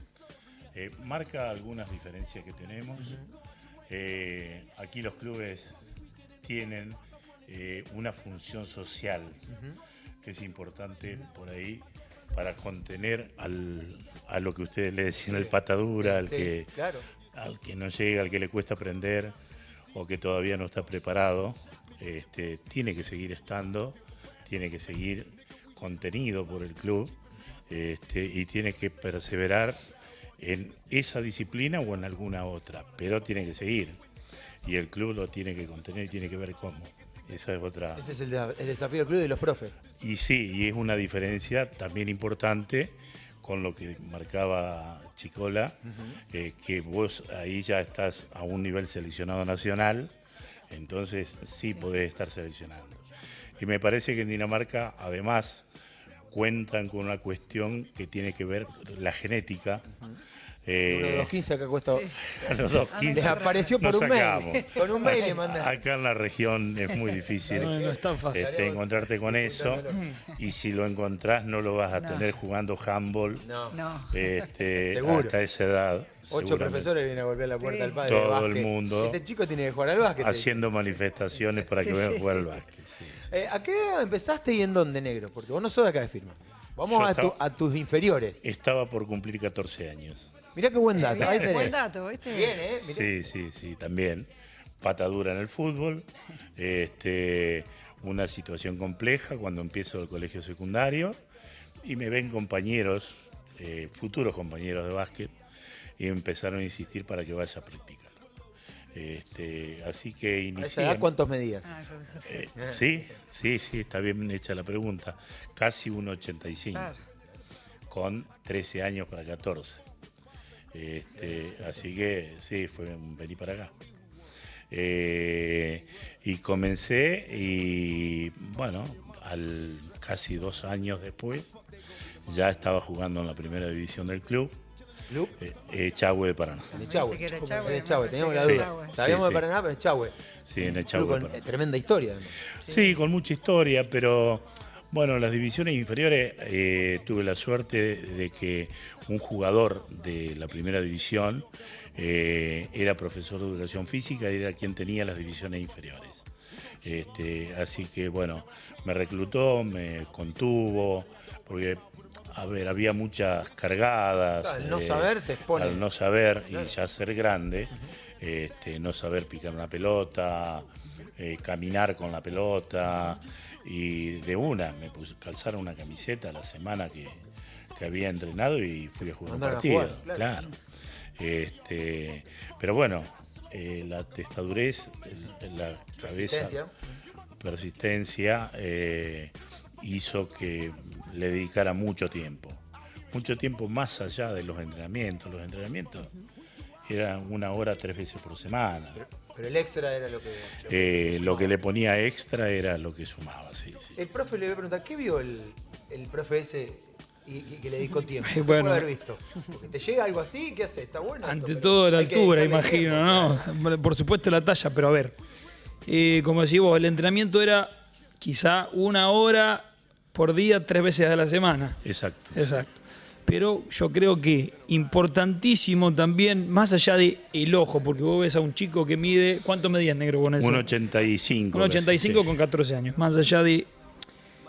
Marca algunas diferencias que tenemos. Aquí los clubes tienen una función social que es importante por ahí para contener a lo que ustedes le decían el patadura, al que no llega, al que le cuesta aprender o que todavía no está preparado. Tiene que seguir estando, tiene que seguir contenido por el club y tiene que perseverar en esa disciplina o en alguna otra, pero tiene que seguir y el club lo tiene que contener y tiene que ver cómo. Esa es otra. Ese es el desafío del club y de los profes. Y sí, y es una diferencia también importante con lo que marcaba Chicola, que vos ahí ya estás a un nivel seleccionado nacional, entonces sí podés estar seleccionando. Y me parece que en Dinamarca además cuentan con una cuestión que tiene que ver la genética, Uno de los 15 acá cuesta. A los 2.15 Les apareció por nos un sacamos. mail. Con un mail le mandé. Acá en la región es muy difícil No es tan fácil. encontrarte con eso. Y si lo encontrás, no lo vas a tener jugando handball No. No. Seguro. hasta esa edad. 8 seguramente. profesores vienen a golpear la puerta Sí. del padre. Todo del básquet. el mundo. Este chico tiene que jugar al básquet. Haciendo manifestaciones para que Sí, vayan sí. a jugar al básquet. Sí, sí. ¿A qué edad empezaste y en dónde, negro? Porque vos no sos de acá de Firma. Vamos Yo a, estaba- a tus inferiores. Estaba por cumplir 14 años. Mirá qué buen dato. Ahí Bien, tenés. buen dato, ¿viste? Bien, ¿eh? Mirá. Sí, también. Patadura en el fútbol. Una situación compleja cuando empiezo el colegio secundario. Y me ven compañeros, futuros compañeros de básquet, y empezaron a insistir para que vaya a practicar. Así que ¿A esa inicié. edad cuántos medías? Ah, Sí, está bien hecha la pregunta. Casi 1,85. claro. Con 13 años para 14. Así que sí, fue un vení para acá. Y comencé y bueno, casi 2 años después ya estaba jugando en la primera división del club, ¿Club? Chagüe de Paraná. En Echagüe. Pensé que era Es Echagüe, de Echagüe, me teníamos la parece que duda. era Echagüe. Sabíamos Sí, de Paraná, pero Echagüe. Sí, en Un Echagüe club de con Paraná. tremenda historia. además. Sí, con mucha historia, pero bueno, las divisiones inferiores tuve la suerte de que un jugador de la primera división era profesor de educación física y era quien tenía las divisiones inferiores. Así que bueno, me reclutó, me contuvo, porque a ver, había muchas cargadas. Al no saber te expone. Al no saber y ya ser grande, no saber picar una pelota, caminar con la pelota, y de una me calzaron una camiseta la semana que había entrenado y fui a jugar un Mandaron a partido. jugar, Claro. Pero bueno, la testadurez, la cabeza, persistencia, hizo que le dedicara mucho tiempo más allá de los entrenamientos. Los entrenamientos eran 1 hora 3 veces por semana. Pero el extra era lo que. Lo que le ponía extra era lo que sumaba, sí. El profe le voy a preguntar, ¿qué vio el profe ese y que le dedicó tiempo? ¿Qué Bueno. puede haber visto? Porque te llega algo así, ¿qué hace? ¿Está bueno? esto? Ante Pero todo la hay que altura, dedicarle imagino, tiempo, ¿no? Por supuesto la talla, pero a ver. Como decís vos, el entrenamiento era quizá 1 hora por día, 3 veces a la semana. Exacto. Exacto. Pero yo creo que importantísimo también, más allá de el ojo, porque vos ves a un chico que mide, ¿cuánto medías, negro, con eso? 1,85. 1,85 sí. con 14 años. Más allá de,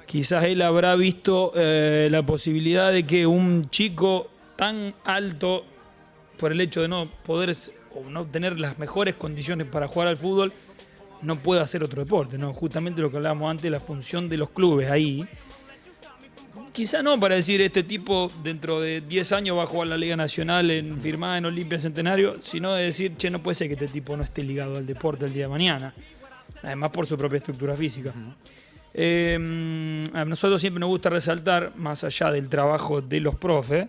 quizás él habrá visto la posibilidad de que un chico tan alto, por el hecho de no poder o no tener las mejores condiciones para jugar al fútbol, no pueda hacer otro deporte, ¿no? Justamente lo que hablábamos antes, la función de los clubes ahí. Quizá no para decir este tipo dentro de 10 años va a jugar la Liga Nacional firmada en Olimpia Centenario, sino de decir, che, no puede ser que este tipo no esté ligado al deporte el día de mañana. Además por su propia estructura física. A nosotros siempre nos gusta resaltar, más allá del trabajo de los profes,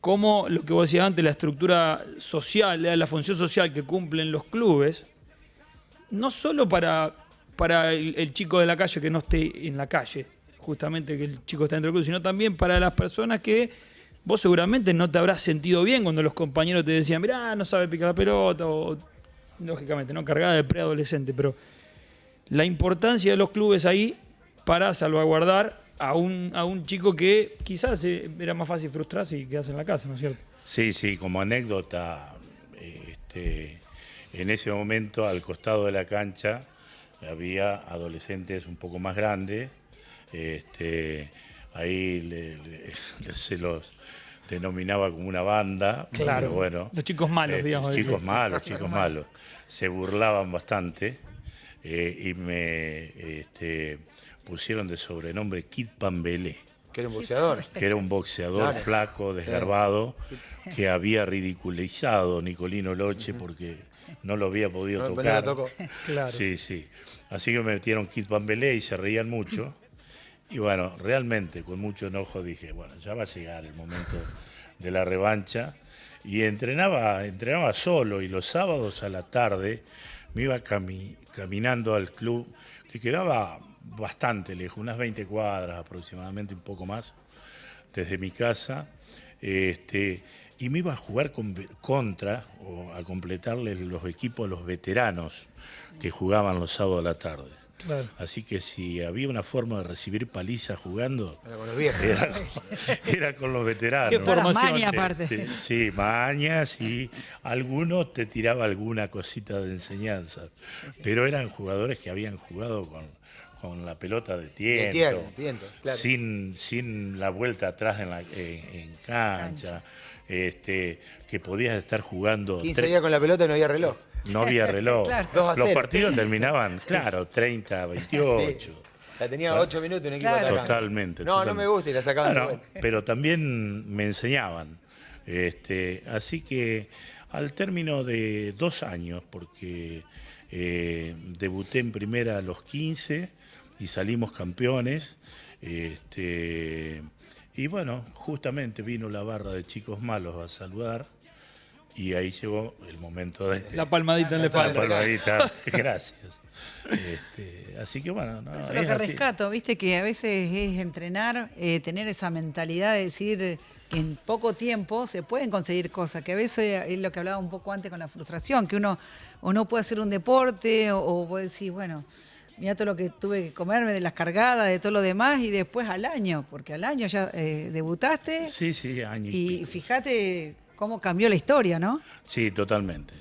cómo lo que vos decías antes, la estructura social, la función social que cumplen los clubes, no solo para el chico de la calle que no esté en la calle, justamente que el chico está dentro del club, sino también para las personas que vos seguramente no te habrás sentido bien cuando los compañeros te decían, mirá, no sabe picar la pelota, o lógicamente, no cargada de preadolescente, pero la importancia de los clubes ahí para salvaguardar a un chico que quizás era más fácil frustrarse y quedarse en la casa, ¿no es cierto? Sí, como anécdota, en ese momento al costado de la cancha había adolescentes un poco más grandes, ahí se los denominaba como una banda. Claro, pero bueno, los chicos malos, digamos. chicos malos, se burlaban bastante y me pusieron de sobrenombre Kid Pambelé, Que era un boxeador. que era un boxeador Claro. flaco, desgarbado, que había ridiculizado Nicolino Loche porque no lo había podido No, pero tocar. lo tocó. Claro. Sí. Así que me metieron Kid Pambelé y se reían mucho. Y bueno, realmente con mucho enojo dije, bueno, ya va a llegar el momento de la revancha. Y entrenaba solo, y los sábados a la tarde me iba caminando al club, que quedaba bastante lejos, unas 20 cuadras aproximadamente, un poco más, desde mi casa. Y y me iba a jugar contra o a completarle los equipos a los veteranos que jugaban los sábados a la tarde. Claro. Así que si había una forma de recibir paliza jugando, Era con los viejos. era con los veteranos. Qué Todas las formación. mañas aparte. Sí, mañas, y algunos te tiraba alguna cosita de enseñanza. Pero eran jugadores que habían jugado con la pelota de tiento, claro. sin la vuelta atrás en cancha, que podías estar jugando 15 días con la pelota y no había reloj. no había reloj. Claro. 2-0. Los partidos terminaban, claro, 30-28. Sí. La tenía 8 minutos en equipo Claro. atacante. Totalmente. No, no me gusta y la sacaban de Bueno, vuelta. pero también me enseñaban. Así que al término de 2 años, porque debuté en primera a los 15 y salimos campeones, y bueno, justamente vino la barra de Chicos Malos a saludar y ahí llegó el momento de La palmadita en la la espalda. palmadita. Gracias. Así que bueno, no, Eso es lo que así. rescato, viste, que a veces es entrenar, tener esa mentalidad de decir que en poco tiempo se pueden conseguir cosas, que a veces es lo que hablaba un poco antes con la frustración, que uno o no puede hacer un deporte o puede decir, bueno, mira todo lo que tuve que comerme de las cargadas, de todo lo demás, y después al año, porque al año ya debutaste Sí, año y pico. fíjate cómo cambió la historia, ¿no? Sí, totalmente.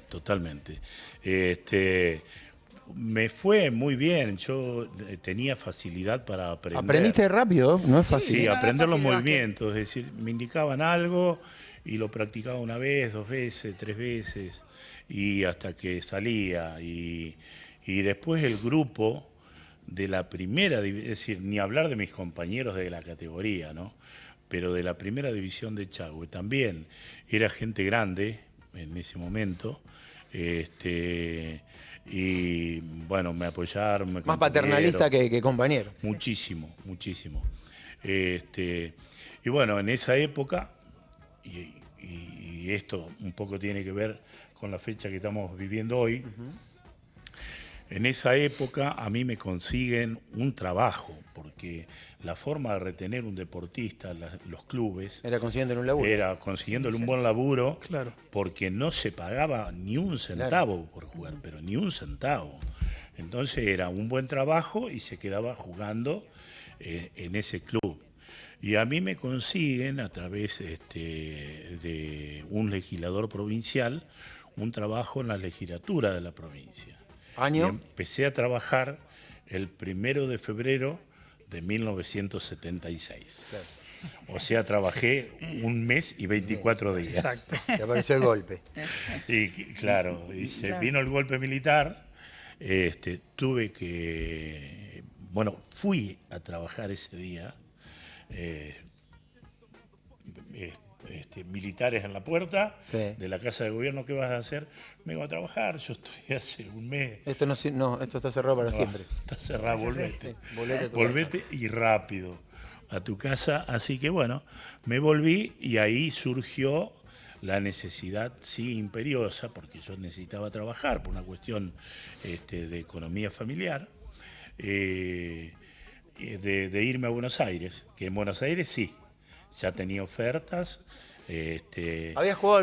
Me fue muy bien, yo tenía facilidad para aprender. Aprendiste rápido, no es fácil. Sí, no, aprender no los es fácil, movimientos, es decir, me indicaban algo y lo practicaba 1 vez, 2 veces, 3 veces, y hasta que salía. Y después el grupo de la primera, es decir, ni hablar de mis compañeros de la categoría, ¿no? Pero de la primera división de Chagüe también era gente grande en ese momento, y bueno, me apoyaron. Más paternalista que compañero. Muchísimo. Y bueno, en esa época, y esto un poco tiene que ver con la fecha que estamos viviendo hoy, en esa época a mí me consiguen un trabajo, porque la forma de retener un deportista, los clubes, Era consiguiendo un laburo. era consiguiéndole un buen laburo, Claro. porque no se pagaba ni un centavo por jugar, pero ni un centavo. Entonces era un buen trabajo y se quedaba jugando en ese club. Y a mí me consiguen a través de un legislador provincial un trabajo en la legislatura de la provincia. Y ¿Año? empecé a trabajar el 1 de febrero de 1976. O sea, trabajé 1 mes y 24 días. Exacto. Te apareció el golpe. Y claro, se vino el golpe militar, tuve que, bueno, fui a trabajar ese día, militares en la puerta Sí. de la Casa de Gobierno. ¿Qué vas a hacer? Me voy a trabajar, yo estoy hace 1 mes. Esto no, esto está cerrado para siempre. Está cerrado, volvete. Sí, volvete a tu Volvete y rápido a tu casa. Así que bueno, me volví y ahí surgió la necesidad, sí, imperiosa, porque yo necesitaba trabajar por una cuestión de economía familiar, de irme a Buenos Aires, que en Buenos Aires sí, ya tenía ofertas. ¿Habías jugado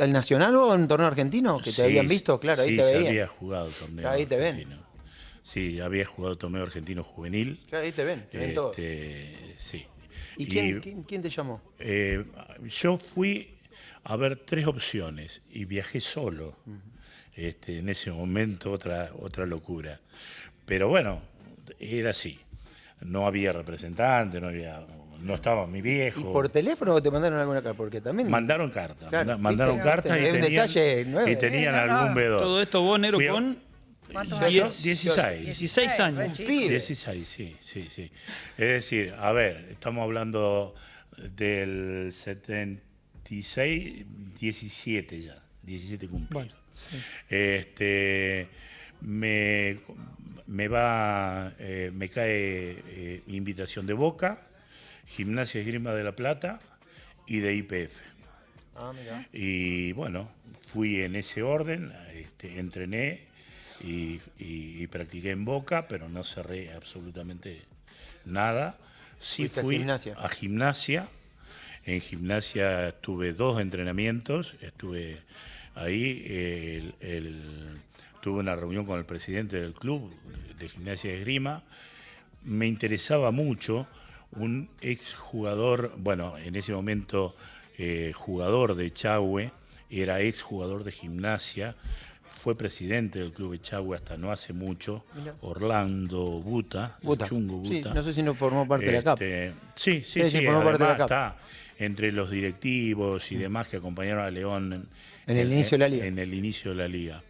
al nacional o en un torneo argentino? ¿Que te Sí, habían visto? Claro, ahí sí, te ya veían. había jugado torneo Ahí te ven. argentino. Sí, había jugado torneo argentino juvenil. Claro, ahí te ven todos. Sí. ¿Y quién te llamó? Yo fui a ver 3 opciones y viajé solo. En ese momento otra locura. Pero bueno, era así. No había representante, no estaba mi ¿Y viejo. por teléfono o te mandaron alguna carta? Porque también... Mandaron cartas. Claro, Mandaron ¿viste? cartas Es un detalle nuevo. y tenían Sí, no, algún vedor. Todo esto vos, Nero, Fui a- con ¿Cuántos Yo, años? 16. 16 años. chico. Pibe. 16, sí. Es decir, a ver, estamos hablando del 76, 17 ya, 17 cumplidos. Bueno, sí. Me cae invitación de Boca, Gimnasia Esgrima de La Plata y de YPF. Ah, mirá. Y bueno, fui en ese orden, entrené y practiqué en Boca, pero no cerré absolutamente nada. Sí Fuiste a fui Gimnasia. a Gimnasia, En Gimnasia tuve 2 entrenamientos, estuve ahí, tuve una reunión con el presidente del club de Gimnasia de Esgrima. Me interesaba mucho un exjugador, bueno, en ese momento jugador de Echagüe, era exjugador de Gimnasia, fue presidente del club Echagüe hasta no hace mucho, Mirá. Orlando Buta, el Chungo Sí, Buta. no sé si no formó parte de la CAP. Sí, formó parte de la además CAP. está entre los directivos y demás que acompañaron a León En el inicio de la liga. En el inicio de la liga.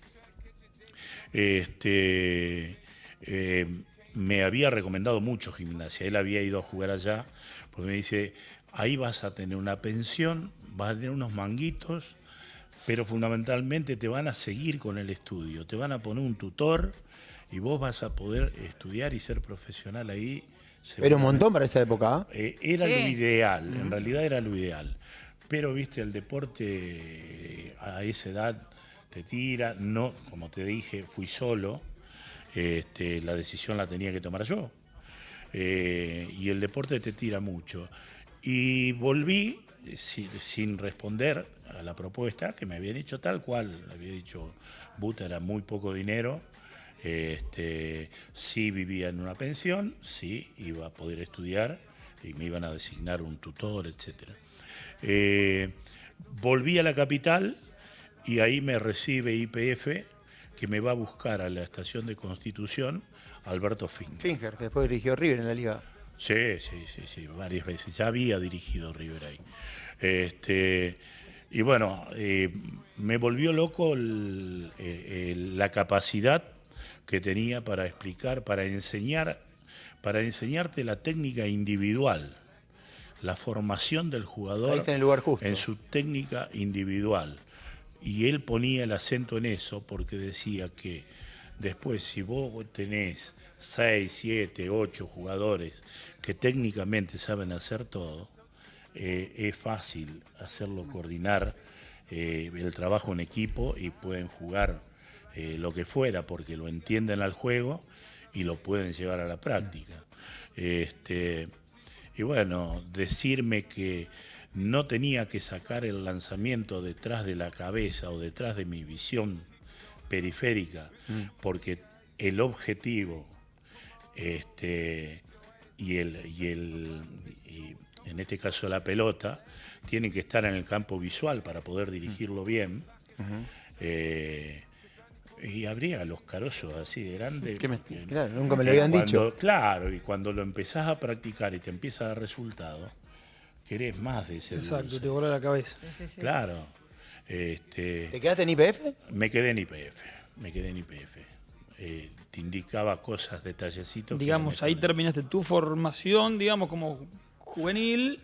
Me había recomendado mucho Gimnasia, él había ido a jugar allá, porque me dice, ahí vas a tener una pensión, vas a tener unos manguitos, pero fundamentalmente te van a seguir con el estudio, te van a poner un tutor y vos vas a poder estudiar y ser profesional ahí. Era un montón para esa época. Era Sí. lo ideal, en realidad era lo ideal. Pero, viste, el deporte a esa edad te tira, no, como te dije, fui solo, la decisión la tenía que tomar yo. Y el deporte te tira mucho. Y volví sin responder a la propuesta que me habían hecho tal cual, había dicho Buta, era muy poco dinero, sí vivía en una pensión, sí iba a poder estudiar y me iban a designar un tutor, etc. Volví a la capital y ahí me recibe YPF, que me va a buscar a la estación de Constitución, Alberto Finger. Finger, que después dirigió River en la liga. Sí, varias veces. Ya había dirigido River ahí. Y bueno, me volvió loco la capacidad que tenía para explicar, para enseñarte la técnica individual, la formación del jugador Ahí está en el lugar justo. en su técnica individual. Y él ponía el acento en eso porque decía que después, si vos tenés 6, 7, 8 jugadores que técnicamente saben hacer todo, es fácil hacerlo coordinar el trabajo en equipo y pueden jugar lo que fuera porque lo entienden al juego y lo pueden llevar a la práctica. Y bueno, decirme que no tenía que sacar el lanzamiento detrás de la cabeza o detrás de mi visión periférica, porque el objetivo y en este caso la pelota tienen que estar en el campo visual para poder dirigirlo bien. Y habría los carozos así de grandes. Claro, nunca me lo habían dicho. Claro, y cuando lo empezás a practicar y te empieza a dar resultado, querés más de ese Exacto, dulce. te voló la cabeza. Claro. ¿Te quedaste en IPF? Me quedé en IPF. Te indicaba cosas, detallecitos. que Digamos, no me ahí terminaste tu formación, digamos, como juvenil.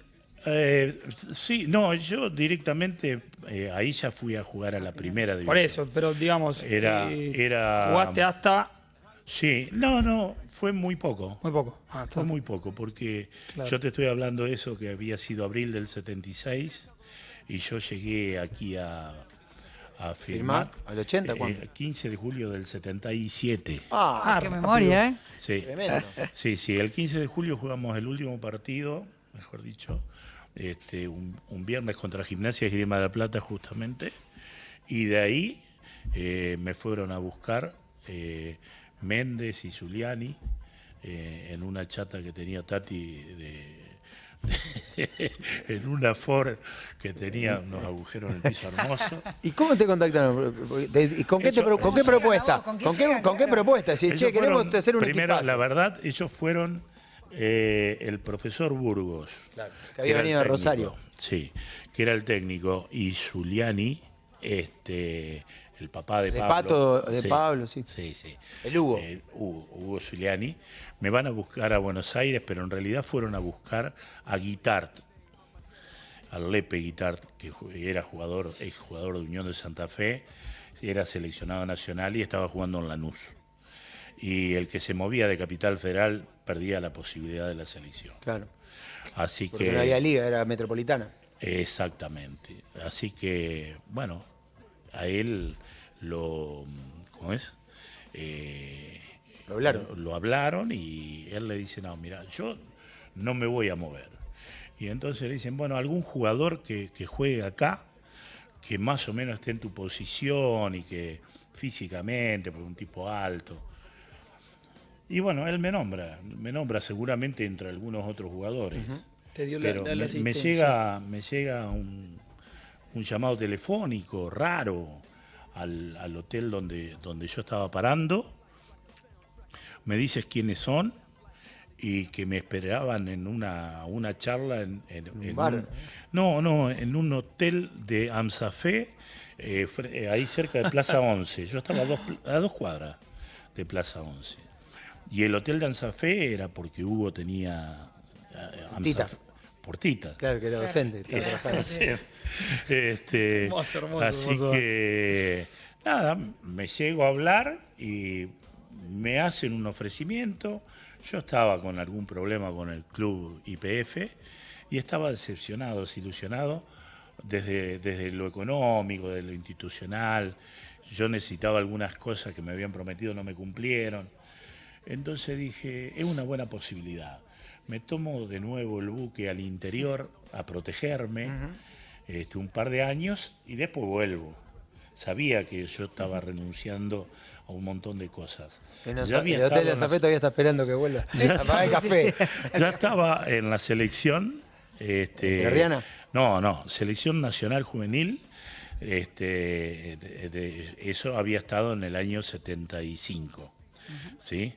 Sí, no, yo directamente ahí ya fui a jugar a la primera división. Por eso, pero digamos, Era- jugaste hasta Sí, no, fue muy poco. muy poco. Ah, está. Fue muy poco, porque Claro. yo te estoy hablando de eso que había sido abril del 76 y yo llegué aquí a firmar. ¿Al 80 cuándo? 15 de julio del 77. Ah, Qué memoria, ¿eh? Sí. tremendo. Sí, el 15 de julio jugamos el último partido, mejor dicho, un viernes contra Gimnasia de Esgrima de la Plata justamente, y de ahí me fueron a buscar Méndez y Giuliani en una chata que tenía Tati en una Ford que tenía unos agujeros en el piso hermoso. ¿Y cómo te contactaron? ¿Y con qué, Eso- con qué propuesta? ¿Con qué ¿Con qué, llega? con qué Claro. propuesta? Si, che, Ellos queremos fueron, hacer un primero, equipazo. la verdad, ellos fueron el profesor Burgos. Claro, que que había era el venido de técnico. Rosario. Sí, que era el técnico. Y Giuliani, el papá de De Pablo. Pato, de Pablo, sí. Sí. El Hugo. Hugo Giuliani. Me van a buscar a Buenos Aires, pero en realidad fueron a buscar a Guitart, al Lepe Guitart, que era exjugador de Unión de Santa Fe, era seleccionado nacional y estaba jugando en Lanús. Y el que se movía de Capital Federal perdía la posibilidad de la selección. Claro. Así Porque que no había liga, era metropolitana. exactamente. Así que bueno, a él ¿cómo es? Lo hablaron. Lo hablaron y él le dice, no, mira, yo no me voy a mover. Y entonces le dicen, bueno, algún jugador que juegue acá, que más o menos esté en tu posición y que físicamente, por un tipo alto. Y bueno, él me nombra seguramente entre algunos otros jugadores. Te dio Pero la me asistencia. llega un llamado telefónico raro al hotel donde yo estaba parando. Me dices quiénes son y que me esperaban en una charla en bar. en un hotel de Amsafé, ahí cerca de Plaza 11. Yo estaba a 2 cuadras de Plaza 11. Y el hotel de Amsafé era porque Hugo tenía Tita. por Tita. Claro, que era docente. estaba trabajando. Hermoso, Así hermoso. que, nada, me llego a hablar y me hacen un ofrecimiento. Yo estaba con algún problema con el club YPF y estaba decepcionado, desilusionado desde lo económico, de lo institucional. Yo necesitaba algunas cosas que me habían prometido, no me cumplieron. Entonces dije, es una buena posibilidad. Me tomo de nuevo el buque al interior a protegerme un par de años y después vuelvo. Sabía que yo estaba renunciando a un montón de cosas. El Ya había hotel estado de en la- Zafé todavía está esperando que vuelva. A pagar el café. ya estaba en la selección. ¿Entrerriana? No, selección nacional juvenil. Eso había estado en el año 75. ¿Sí?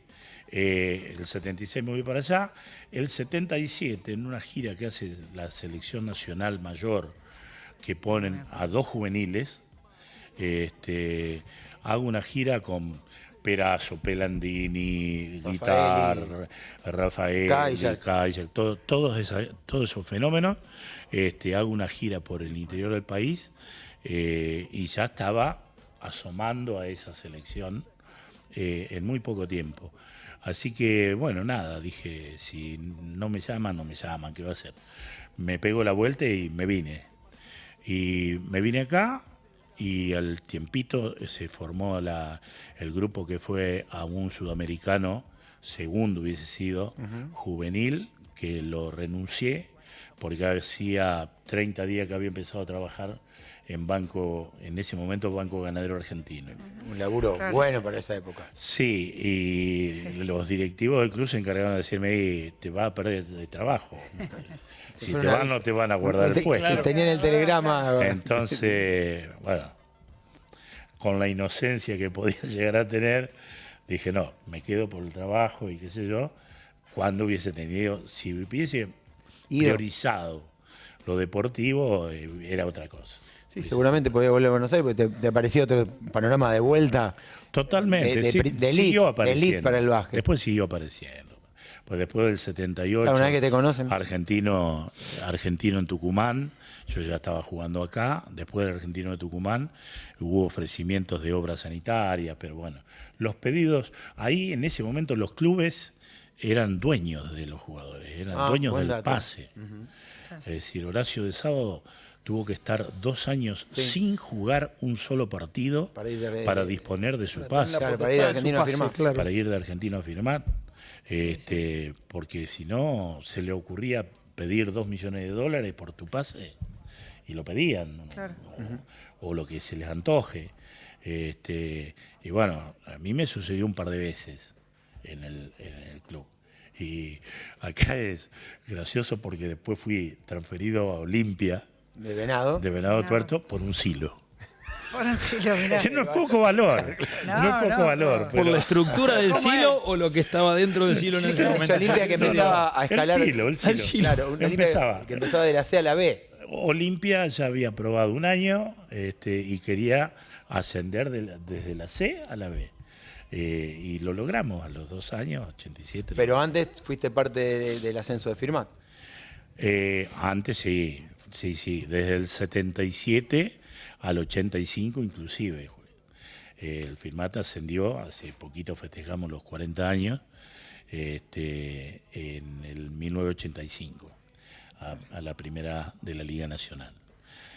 El 76 me voy para allá. El 77, en una gira que hace la selección nacional mayor, que ponen a 2 juveniles, hago una gira con Perazo, Pelandini, Guitar, Rafael, Kayak. todos esos fenómenos. Hago una gira por el interior del país y ya estaba asomando a esa selección en muy poco tiempo. Así que, bueno, nada, dije, si no me llaman, ¿qué va a hacer? Me pego la vuelta y me vine. Y me vine acá y al tiempito se formó el grupo que fue a un sudamericano, segundo hubiese sido, juvenil, que lo renuncié porque hacía 30 días que había empezado a trabajar en ese momento Banco Ganadero Argentino. Un laburo bueno para esa época. Sí, y los directivos del club se encargaron de decirme, te vas a perder de trabajo. Si te van, no te van a guardar el puesto. Tenían el telegrama. Entonces, bueno, con la inocencia que podía llegar a tener, dije, no, me quedo por el trabajo y qué sé yo, cuando hubiese tenido, si hubiese priorizado lo deportivo, era otra cosa. Sí, seguramente podía volver a Buenos Aires porque te aparecía otro panorama de vuelta. Totalmente, de siguió elite apareciendo. para el básquet. Después siguió apareciendo. Pues después del 78, Claro, una vez que te conocen. argentino en Tucumán, yo ya estaba jugando acá, después del Argentino de Tucumán hubo ofrecimientos de obras sanitarias, pero bueno, los pedidos, ahí en ese momento los clubes eran dueños de los jugadores, eran dueños del pase. Es decir, Horacio de Sábado tuvo que estar 2 años sin jugar un solo partido para disponer de su pase. Claro, para ir de Argentina a firmar. Claro. Para ir de Argentina a firmar. Porque si no, se le ocurría pedir $2 millones por tu pase y lo pedían. Claro. O lo que se les antoje. Y bueno, a mí me sucedió un par de veces en el club. Y acá es gracioso porque después fui transferido a Olimpia De Venado. de Venado Tuerto por un silo. Bueno, sí, lo mirá. Que no es poco valor. No es poco valor. no. ¿Por pero- la estructura del silo o lo que estaba dentro del silo en ese Esa momento? Olimpia que empezaba a escalar. El silo. Claro, una Olimpia Empezaba. que empezaba de la C a la B. Olimpia ya había probado un año y quería ascender desde la C a la B. Y lo logramos a los 2 años, 87. Pero antes fuiste parte del ascenso de Firmat. Antes sí. Desde el 77 al 85 inclusive. El Firmat ascendió, hace poquito festejamos los 40 años, en el 1985, a la primera de la Liga Nacional.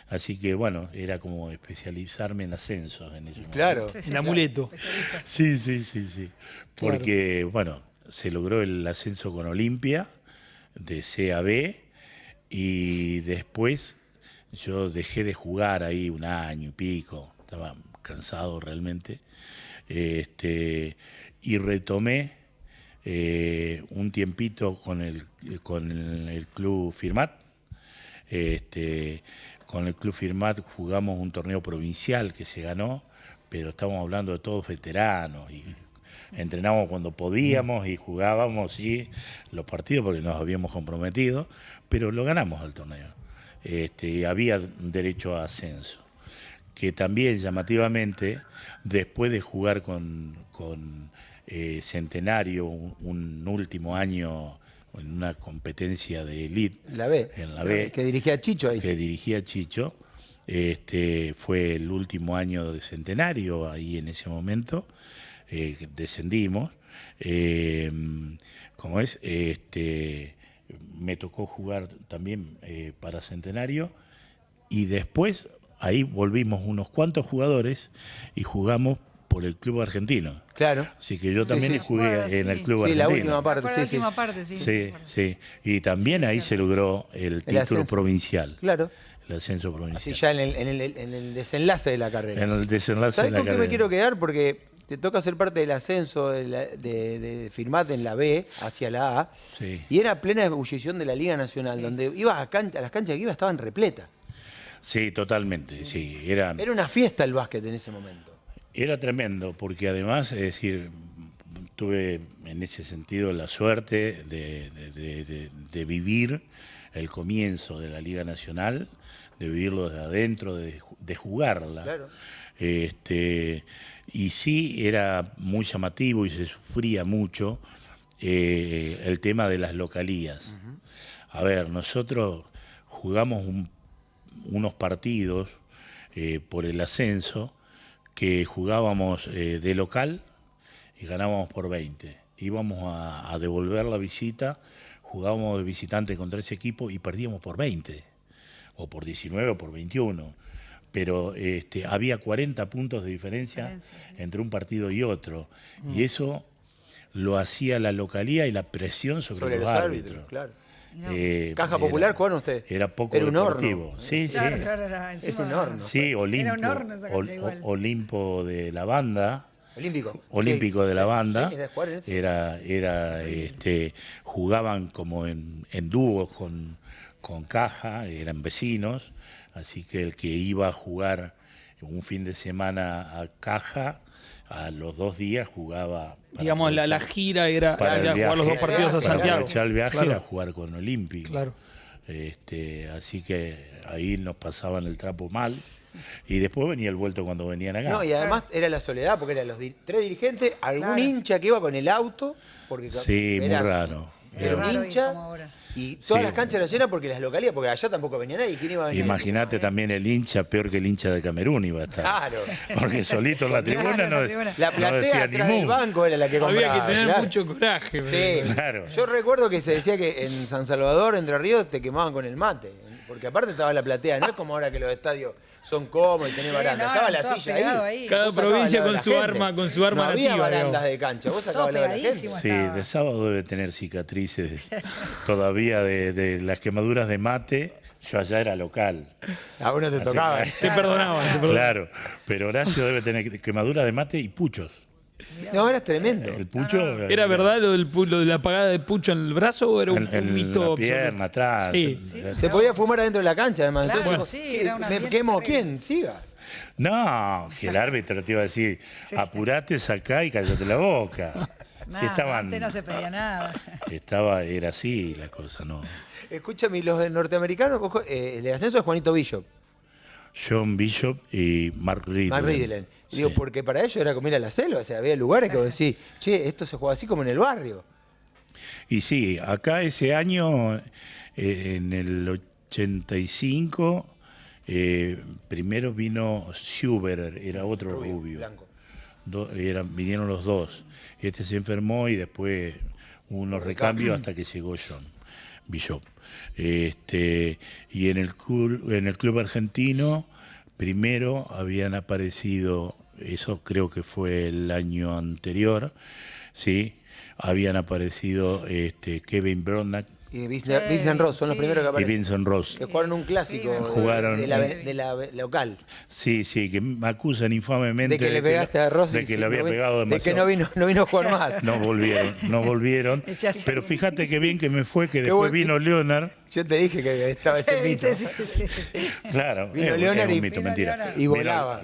Así que bueno, era como especializarme en ascensos en ese momento. Claro. Sí, El amuleto. especialista. Sí. Porque, bueno, se logró el ascenso con Olimpia, de C a B, Y después yo dejé de jugar ahí 1 año y pico, estaba cansado realmente, y retomé un tiempito con el Club Firmat. Con el Club Firmat jugamos un torneo provincial que se ganó, pero estamos hablando de todos veteranos y entrenábamos cuando podíamos y jugábamos los partidos porque nos habíamos comprometido, pero lo ganamos el torneo. Había derecho a ascenso, que también llamativamente, después de jugar con Centenario un último año en una competencia de elite, La B. en la B, Que dirigía Chicho ahí. que dirigía Chicho, fue el último año de Centenario ahí en ese momento, descendimos, me tocó jugar también para Centenario y después ahí volvimos unos cuantos jugadores y jugamos por el Club Argentino. Claro. Así que yo también sí. jugué Bueno, en el sí. Club Sí, la Argentino. última parte, Fue la última parte, sí. Sí, sí. Y también ahí se logró el título ascenso. provincial. Claro. El ascenso Así provincial. ya en el desenlace de la carrera. En el desenlace ¿Sabés de la con qué carrera. me quiero quedar? Porque te toca ser parte del ascenso de Firmat en la B hacia la A. Sí. Y era plena ebullición de la Liga Nacional, donde ibas a las canchas que ibas estaban repletas. Sí, totalmente. Sí. Era Una fiesta el básquet en ese momento. Era tremendo, porque además, es decir, tuve en ese sentido la suerte de vivir el comienzo de la Liga Nacional, de vivirlo desde adentro, de jugarla. Claro. Y sí, era muy llamativo y se sufría mucho el tema de las localías. A ver, nosotros jugamos unos partidos por el ascenso, que jugábamos de local y ganábamos por 20. Íbamos a devolver la visita, jugábamos de visitante contra ese equipo y perdíamos por 20, o por 19 o por 21. Pero había 40 puntos de diferencia entre un partido y otro. Y eso lo hacía la localía y la presión sobre los árbitros. Claro. Caja Popular, ¿jugaron ustedes? Era poco Era un deportivo. horno. Sí, Claro, sí. claro, era encima. un horno. Sí, Olimpo, Era un horno esa cancha igual. Olimpo de la banda. Olímpico. De la banda. Sí, de jugar en eso. Jugaban como en dúos con Caja, eran vecinos, así que el que iba a jugar un fin de semana a Caja, a los 2 días jugaba. Digamos, la gira era para ir a jugar los 2 partidos a para Santiago. aprovechar el viaje Claro. era jugar con Olímpico. Claro. Así que ahí nos pasaban el trapo mal. Y después venía el vuelto cuando venían acá. No, y además era la soledad, porque eran los 3 dirigentes, algún Claro. hincha que iba con el auto. Porque Sí, muy era- raro. Era un raro, y hincha. como ahora. Y todas Sí. las canchas eran llenas porque las localías, porque allá tampoco venía nadie. ¿Quién iba a venir? Imagínate también el hincha, peor que el hincha de Camerún iba a estar. Claro. Porque solito en la tribuna Claro, no, la tribuna. La no platea decía ni atrás del mu. banco era la que compraba. Había que tener claro. mucho coraje. Sí, Claro. Yo recuerdo que se decía que en San Salvador, Entre Ríos, te quemaban con el mate. Porque aparte estaba la platea, no es como ahora que los estadios son cómodos y tenés Sí, baranda. no, estaba la todo silla pegado ahí. ahí. Cada Vos sacabas provincia la de con la su gente. arma No había nativa, barandas digamos. de cancha, vos Todo sacabas la de la gente. pegadísimo. Sí, estaba. de sábado debe tener cicatrices todavía de las quemaduras de mate. Yo allá era local. A uno te tocaba. Te perdonaban. Claro, pero Horacio debe tener quemaduras de mate y puchos. No, era tremendo. El pucho. ¿Era verdad lo de la apagada de pucho en el brazo o era un En mito la pierna, atrás. Sí. Se podía fumar adentro de la cancha, además. Claro, Entonces, sí, ¿qué? era un ¿me ambiente quemo terrible. quién? Siga. No, que el árbitro te iba a decir, apurate, sacá y cállate la boca. Nah, Si estaban, antes no se pedía nada. era así la cosa, ¿no? Escúchame, los norteamericanos, ojo, el del ascenso es Juanito Bishop, John Bishop y Mark Riddle. Mark Riddle. Sí. Digo, porque para ellos era como ir a la selva, o sea, había lugares que vos decís, che, esto se juega así como en el barrio. Y sí, acá ese año, en el 85, primero vino Schubert, era otro rubio. Blanco. Vinieron los dos. Este se enfermó y después hubo unos recambios hasta que llegó John Bishop. Y en el club argentino, primero habían aparecido, eso creo que fue el año anterior, ¿sí? Habían aparecido Kevin Brodnack Y Vincent Ross son los primeros que Y aparecen. Vincent Ross. Que jugaron un clásico Sí, Jugaron- de la local. Sí, sí, que me acusan infamemente De que le pegaste a Rossi. de que le había pegado De que demasiado. no vino a jugar más. No volvieron. Echaste. Pero fíjate qué bien que me fue, que Qué después buen- vino Leonard. Yo te dije que estaba ese mito. Sí, sí. Claro, Vino es Leonard un y- mito, Vino mentira. Leonard. Y Vino- volaba.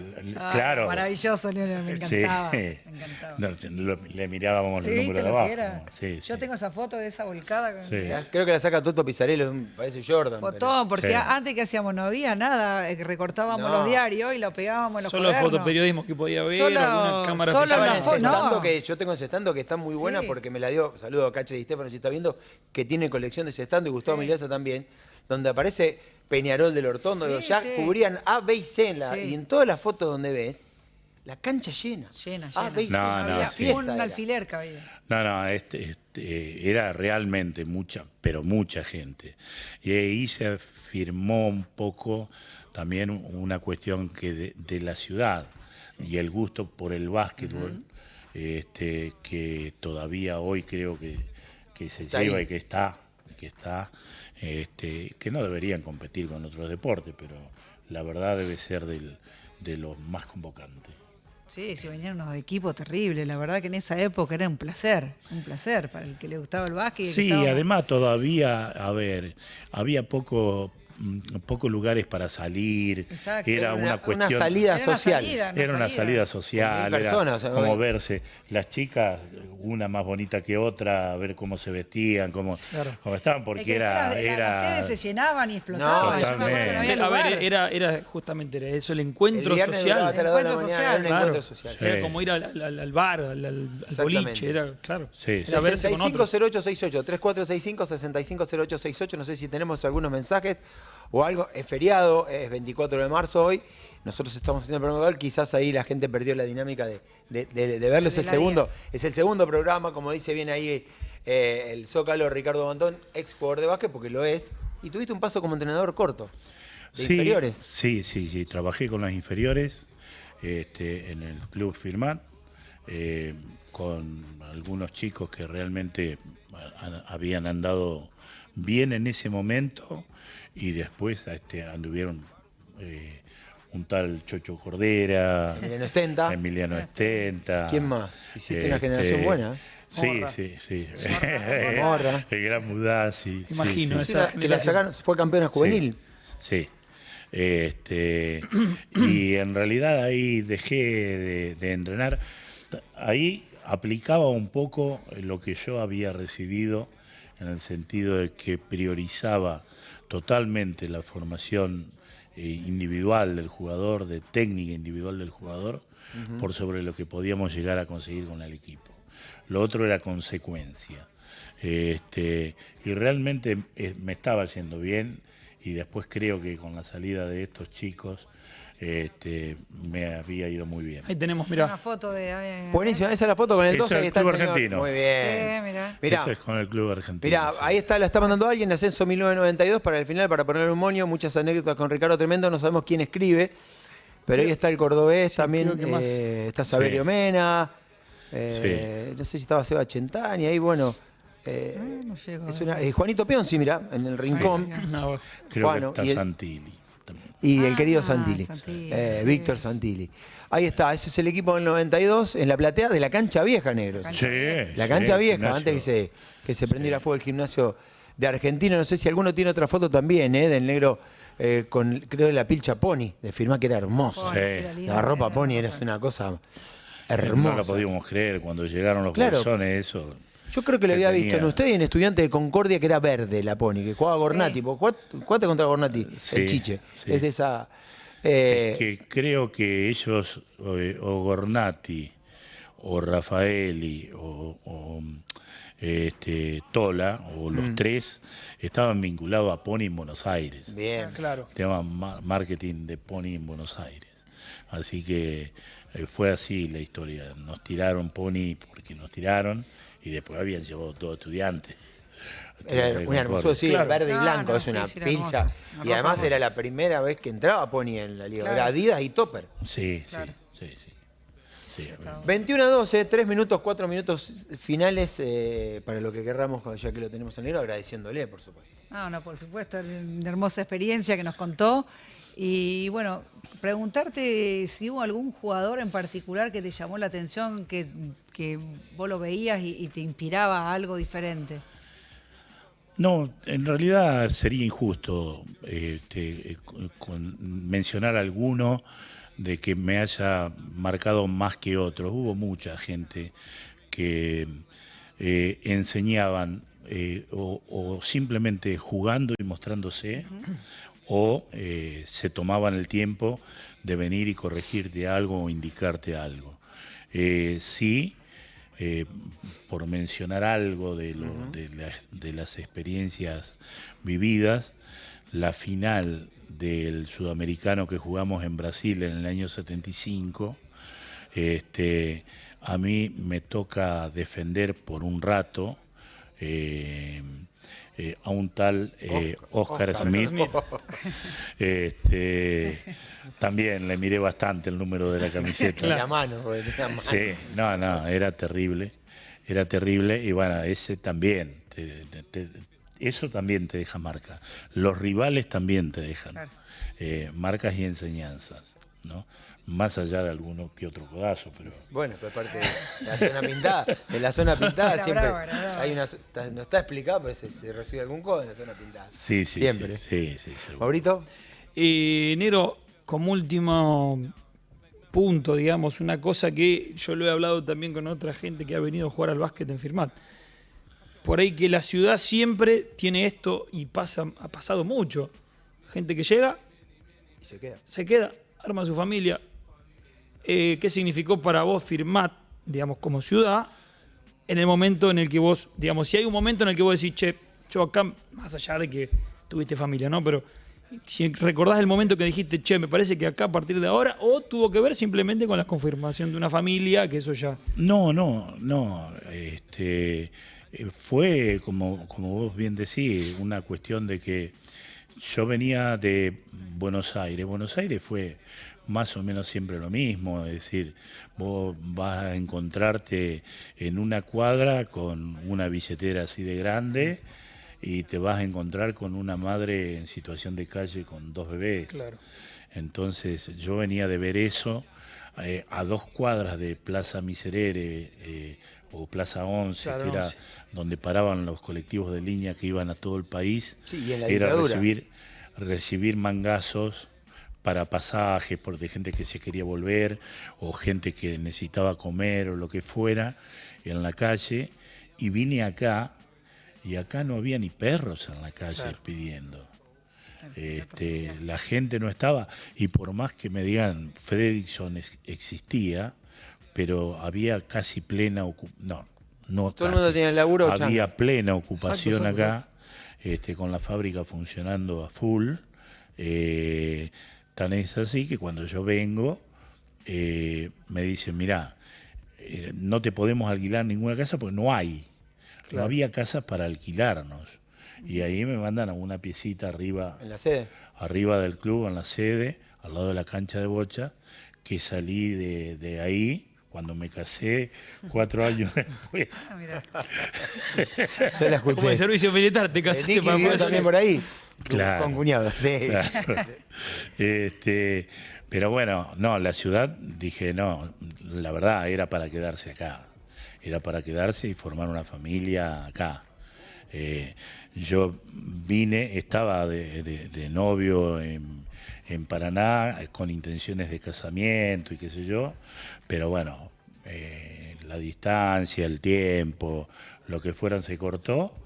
Claro. Maravilloso, Leonel, me Sí. encantaba. Me encantaba. No, le mirábamos ¿Sí, el viste número de lo abajo. que era? Sí, Yo sí. tengo esa foto de esa volcada. Sí. Creo que la saca Toto Pizzarello, parece Jordan. Fotón, porque Sí. antes que hacíamos no había nada, recortábamos No. los diarios y lo pegábamos en los Solo cuadernos. fotoperiodismo que podía haber, Solo- alguna cámara solo Estaban la en fo- oficial. no. Sestando, que yo tengo Sestando que está muy buena Sí. porque me la dio, saludo a Cache Di Stefano si está viendo, que tiene colección de Sestando y Gustavo Miliasa también, donde aparece Peñarol del Hortondo, Sí, digo, ya sí. cubrían A, B y C Sí. y en todas las fotos donde ves, la cancha llena. Llena, A, llena. B y C, No, había no, sí. fiesta Un era. alfiler cabía. No, era realmente mucha, pero mucha gente. Y ahí se afirmó un poco también una cuestión que de la ciudad y el gusto por el básquetbol, que todavía hoy creo que se Está lleva ahí. y que está, que no deberían competir con otros deportes, pero la verdad debe ser de los más convocantes. Sí, sí, venían unos equipos terribles. La verdad que en esa época era un placer para el que le gustaba el básquet. y el que Sí, estaba- además todavía, había pocos lugares para salir. Exacto. Era Era una una cuestión. salida Era una social. salida, Era una salida social, Con 1000 personas, era o sea, como hoy- verse. Las chicas, una más bonita que otra, a ver cómo se vestían, cómo estaban, Es porque que las era sedes se llenaban y explotaban. Yo me acuerdo que no había A ver, lugar. era justamente era eso, el El encuentro viernes duraba social. hasta las 2 de la Encuentro mañana, social. era un Claro. encuentro social. Sí. Era como ir al bar, al boliche, era, claro. Sí, Era verse con otros. 650868, 3465-650868. No sé si tenemos algunos mensajes o algo. Es feriado, es 24 de marzo hoy. Nosotros estamos haciendo el programa igual. Quizás ahí la gente perdió la dinámica de verlo. Es De el la segundo. Es el segundo programa, como dice bien ahí el Zócalo Ricardo Bantón, ex jugador de básquet, porque lo es. Y tuviste un paso como entrenador corto. De inferiores. Sí. Trabajé con las inferiores en el Club Firmat, con algunos chicos que realmente habían andado bien en ese momento y después anduvieron un tal Chocho Cordera, Emiliano Estenta. Estenta. ¿Quién más? Hiciste una generación buena. Sí, Morra. sí. Morra. El gran Mudazzi. Imagino, sí. esa Que la sacaron, fue campeona juvenil. Sí. Y en realidad ahí dejé de entrenar. Ahí aplicaba un poco lo que yo había recibido en el sentido de que priorizaba totalmente la formación individual del jugador, de técnica individual del jugador, por sobre lo que podíamos llegar a conseguir con el equipo. Lo otro era consecuencia. Y realmente me estaba haciendo bien y después creo que con la salida de estos chicos me había ido muy bien. Ahí tenemos, Una mirá. foto de... Buenísima, esa es la foto con el Eso 12. es Ahí el está el Club señor. Argentino. Muy Sí, bien. mirá. Mirá, Eso es con el Club Argentino. mirá, sí. ahí está, la está mandando alguien, Ascenso 1992 para el final, para ponerle un moño. Muchas anécdotas con Ricardo Tremendo, no sabemos quién escribe, pero ahí está el cordobés Sí, también, creo que más. está Saberio Sí. Mena, no sé si estaba Seba Chentani, ahí bueno. No llego Es a una, ver. Juanito Pionci, mirá, en el rincón. No, Creo Bueno, que y está el- Santilli también. Y el querido Ah, Santilli, Santilli, sí. Víctor Santilli. Ahí está, ese es el equipo del 92 en la platea de la cancha vieja, negros. Sí, La sí, cancha vieja, gimnasio. antes que se prendiera fuego el gimnasio de Argentina. No sé si alguno tiene otra foto también, del negro con, creo, la pilcha Pony, de firmar que era hermoso. Pony, Sí. era linda, La ropa era Pony hermosa. era una cosa No hermosa. lo podíamos creer cuando llegaron los Claro. bolsones, eso. Yo creo que lo había visto en tenía- usted y en Estudiante de Concordia, que era verde la Pony, que jugaba Gornati. Sí. ¿Vos jugaste contra Gornati? Sí, el Chiche. sí. Es de esa... Es que creo que ellos, o Gornati, o Rafaeli, o Tola, o los tres, estaban vinculados a Pony en Buenos Aires. Bien. claro. Se llama marketing de Pony en Buenos Aires. Así que fue así la historia. Nos tiraron Pony porque nos tiraron y después habían llevado todo estudiantes. Era una hermosura, sí, Claro. verde y No, blanco, no, es sí, una sí, era pilcha. hermoso. Una Y ropa además hermosa. era la primera vez que entraba Pony en la liga. Claro. Era Adidas y Topper. Sí, Claro. sí. Sí. 21-12, 3 minutos, 4 minutos finales para lo que querramos, ya que lo tenemos en negro, agradeciéndole, por supuesto. No, por supuesto, una hermosa experiencia que nos contó. Y bueno, preguntarte si hubo algún jugador en particular que te llamó la atención, que vos lo veías y te inspiraba a algo diferente. No, en realidad sería injusto mencionar alguno de que me haya marcado más que otros. Hubo mucha gente que enseñaban o simplemente jugando y mostrándose, o se tomaban el tiempo de venir y corregirte algo o indicarte algo. Sí, por mencionar algo de las experiencias vividas, la final del sudamericano que jugamos en Brasil en el año 75, a mí me toca defender por un rato a un tal Oscar Smith. También le miré bastante el número de la camiseta. La mano, porque tenía mano. Sí, no, era terrible. Era terrible y bueno, ese también, eso también te deja marca. Los rivales también te dejan marcas y enseñanzas, ¿no? Más allá de alguno que otro codazo, pero... Bueno, pero aparte de la zona pintada, en la zona pintada Era siempre bravo. hay no está explicado, pero se recibe algún codo en la zona pintada. Sí, siempre. Sí, seguro. ¿Maurito? Nero, como último punto, digamos, una cosa que yo lo he hablado también con otra gente que ha venido a jugar al básquet en Firmat. Por ahí que la ciudad siempre tiene esto y ha pasado mucho. Gente que llega, Y se queda. arma su familia. ¿Qué significó para vos Firmat, digamos, como ciudad, en el momento en el que vos, digamos, si hay un momento en el que vos decís, che, yo acá, más allá de que tuviste familia, ¿no? Pero si recordás el momento que dijiste, che, me parece que acá a partir de ahora, o tuvo que ver simplemente con la confirmación de una familia, que eso ya... No. Fue, como vos bien decís, una cuestión de que yo venía de Buenos Aires. Buenos Aires fue más o menos siempre lo mismo, es decir, vos vas a encontrarte en una cuadra con una billetera así de grande y te vas a encontrar con una madre en situación de calle con 2 bebés. Claro. Entonces yo venía de ver eso a 2 cuadras de Plaza Miserere o Plaza 11, Claro, que era 11. donde paraban los colectivos de línea que iban a todo el país. Sí, y en la Era dictadura. recibir mangazos para pasajes de gente que se quería volver o gente que necesitaba comer o lo que fuera en la calle. Y vine acá y acá no había ni perros en la calle pidiendo. La gente no estaba, y por más que me digan Fredrickson existía, pero había casi plena ocupación, no Todo el casi, mundo tenía laburo, había changa. plena ocupación Exacto. acá, con la fábrica funcionando a full. Tan es así que cuando yo vengo, me dicen, mirá, no te podemos alquilar ninguna casa porque no hay. No había casas para alquilarnos. Y ahí me mandan a una piecita arriba, En la sede. arriba del club, en la sede, al lado de la cancha de bocha, que salí de ahí cuando me casé 4 años después. Ah, mirá. Yo la Como escuché. el servicio militar, te casaste Nicky para vivió poder también salir. por ahí. Claro. Con cuñado, sí. Claro. Pero bueno, no, la ciudad, dije, no, la verdad era para quedarse acá. Era para quedarse y formar una familia acá. Yo vine, estaba de novio en Paraná con intenciones de casamiento y qué sé yo, pero bueno, la distancia, el tiempo, lo que fueran se cortó.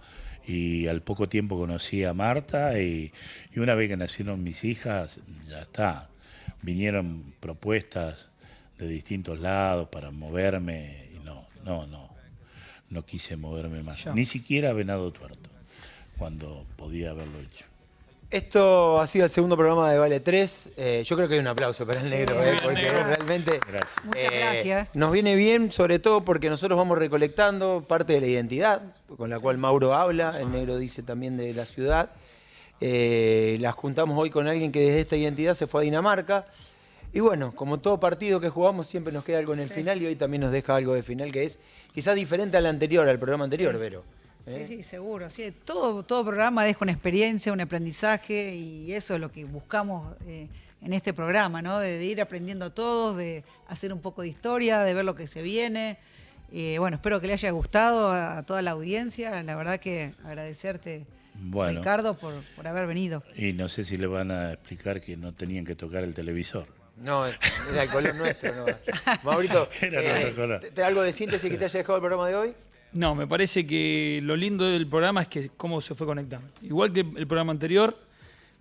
Y al poco tiempo conocí a Marta y una vez que nacieron mis hijas, ya está. Vinieron propuestas de distintos lados para moverme y no quise moverme más. Ya. Ni siquiera a Venado Tuerto, cuando podía haberlo hecho. Esto ha sido el segundo programa de Vale 3. Yo creo que hay un aplauso para el negro, porque negro. realmente Gracias. Muchas gracias. nos viene bien, sobre todo porque nosotros vamos recolectando parte de la identidad con la cual Mauro habla, el negro dice también de la ciudad. Las juntamos hoy con alguien que desde esta identidad se fue a Dinamarca. Y bueno, como todo partido que jugamos, siempre nos queda algo en el final y hoy también nos deja algo de final que es quizás diferente al anterior, al programa anterior, Vero. Sí, seguro. Sí. Todo programa deja una experiencia, un aprendizaje y eso es lo que buscamos en este programa, ¿no? De ir aprendiendo todos, de hacer un poco de historia, de ver lo que se viene. Bueno, espero que le haya gustado a toda la audiencia. La verdad que agradecerte, Bueno. Ricardo, por haber venido. Y no sé si le van a explicar que no tenían que tocar el televisor. No, era el color nuestro. No. Maurito, Era nuestro color. ¿algo de síntesis que te haya dejado el programa de hoy? No, me parece que lo lindo del programa es que cómo se fue conectando. Igual que el programa anterior,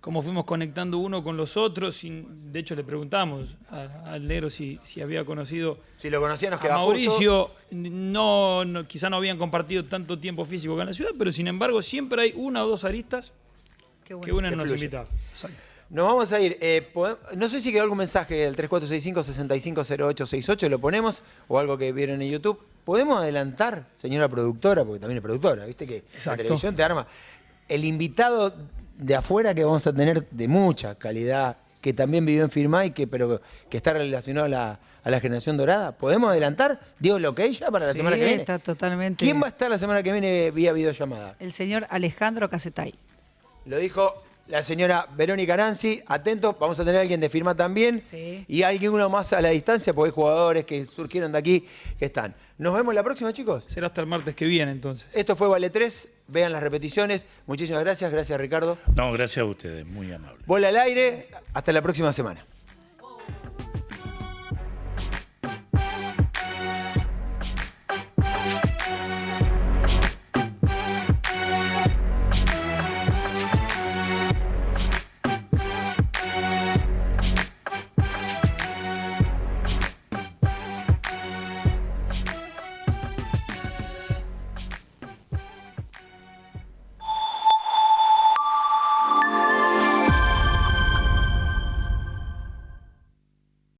cómo fuimos conectando uno con los otros. De hecho, le preguntamos al negro si había conocido Si lo conocía nos a quedaba Mauricio. Quizá no habían compartido tanto tiempo físico acá en la ciudad, pero sin embargo siempre hay una o dos aristas Qué bueno. que unen a los fluye. invitados. Exacto. Nos vamos a ir. No sé si quedó algún mensaje del 3465-650868, lo ponemos, o algo que vieron en YouTube. ¿Podemos adelantar, señora productora, porque también es productora, viste que la Exacto. televisión te arma, el invitado de afuera que vamos a tener de mucha calidad, que también vivió en Firmay, pero que está relacionado a la generación dorada? ¿Podemos adelantar? ¿Dio lo que ya para la Sí, semana que viene? está totalmente. ¿Quién va a estar la semana que viene vía videollamada? El señor Alejandro Casetay. Lo dijo la señora Verónica Nancy. Atentos, vamos a tener a alguien de Firma también. Sí. Y alguien uno más a la distancia, porque hay jugadores que surgieron de aquí que están. Nos vemos la próxima, chicos. Será hasta el martes que viene entonces. Esto fue Vale 3. Vean las repeticiones. Muchísimas gracias. Gracias, Ricardo. No, gracias a ustedes, muy amable. Bola al aire. Hasta la próxima semana.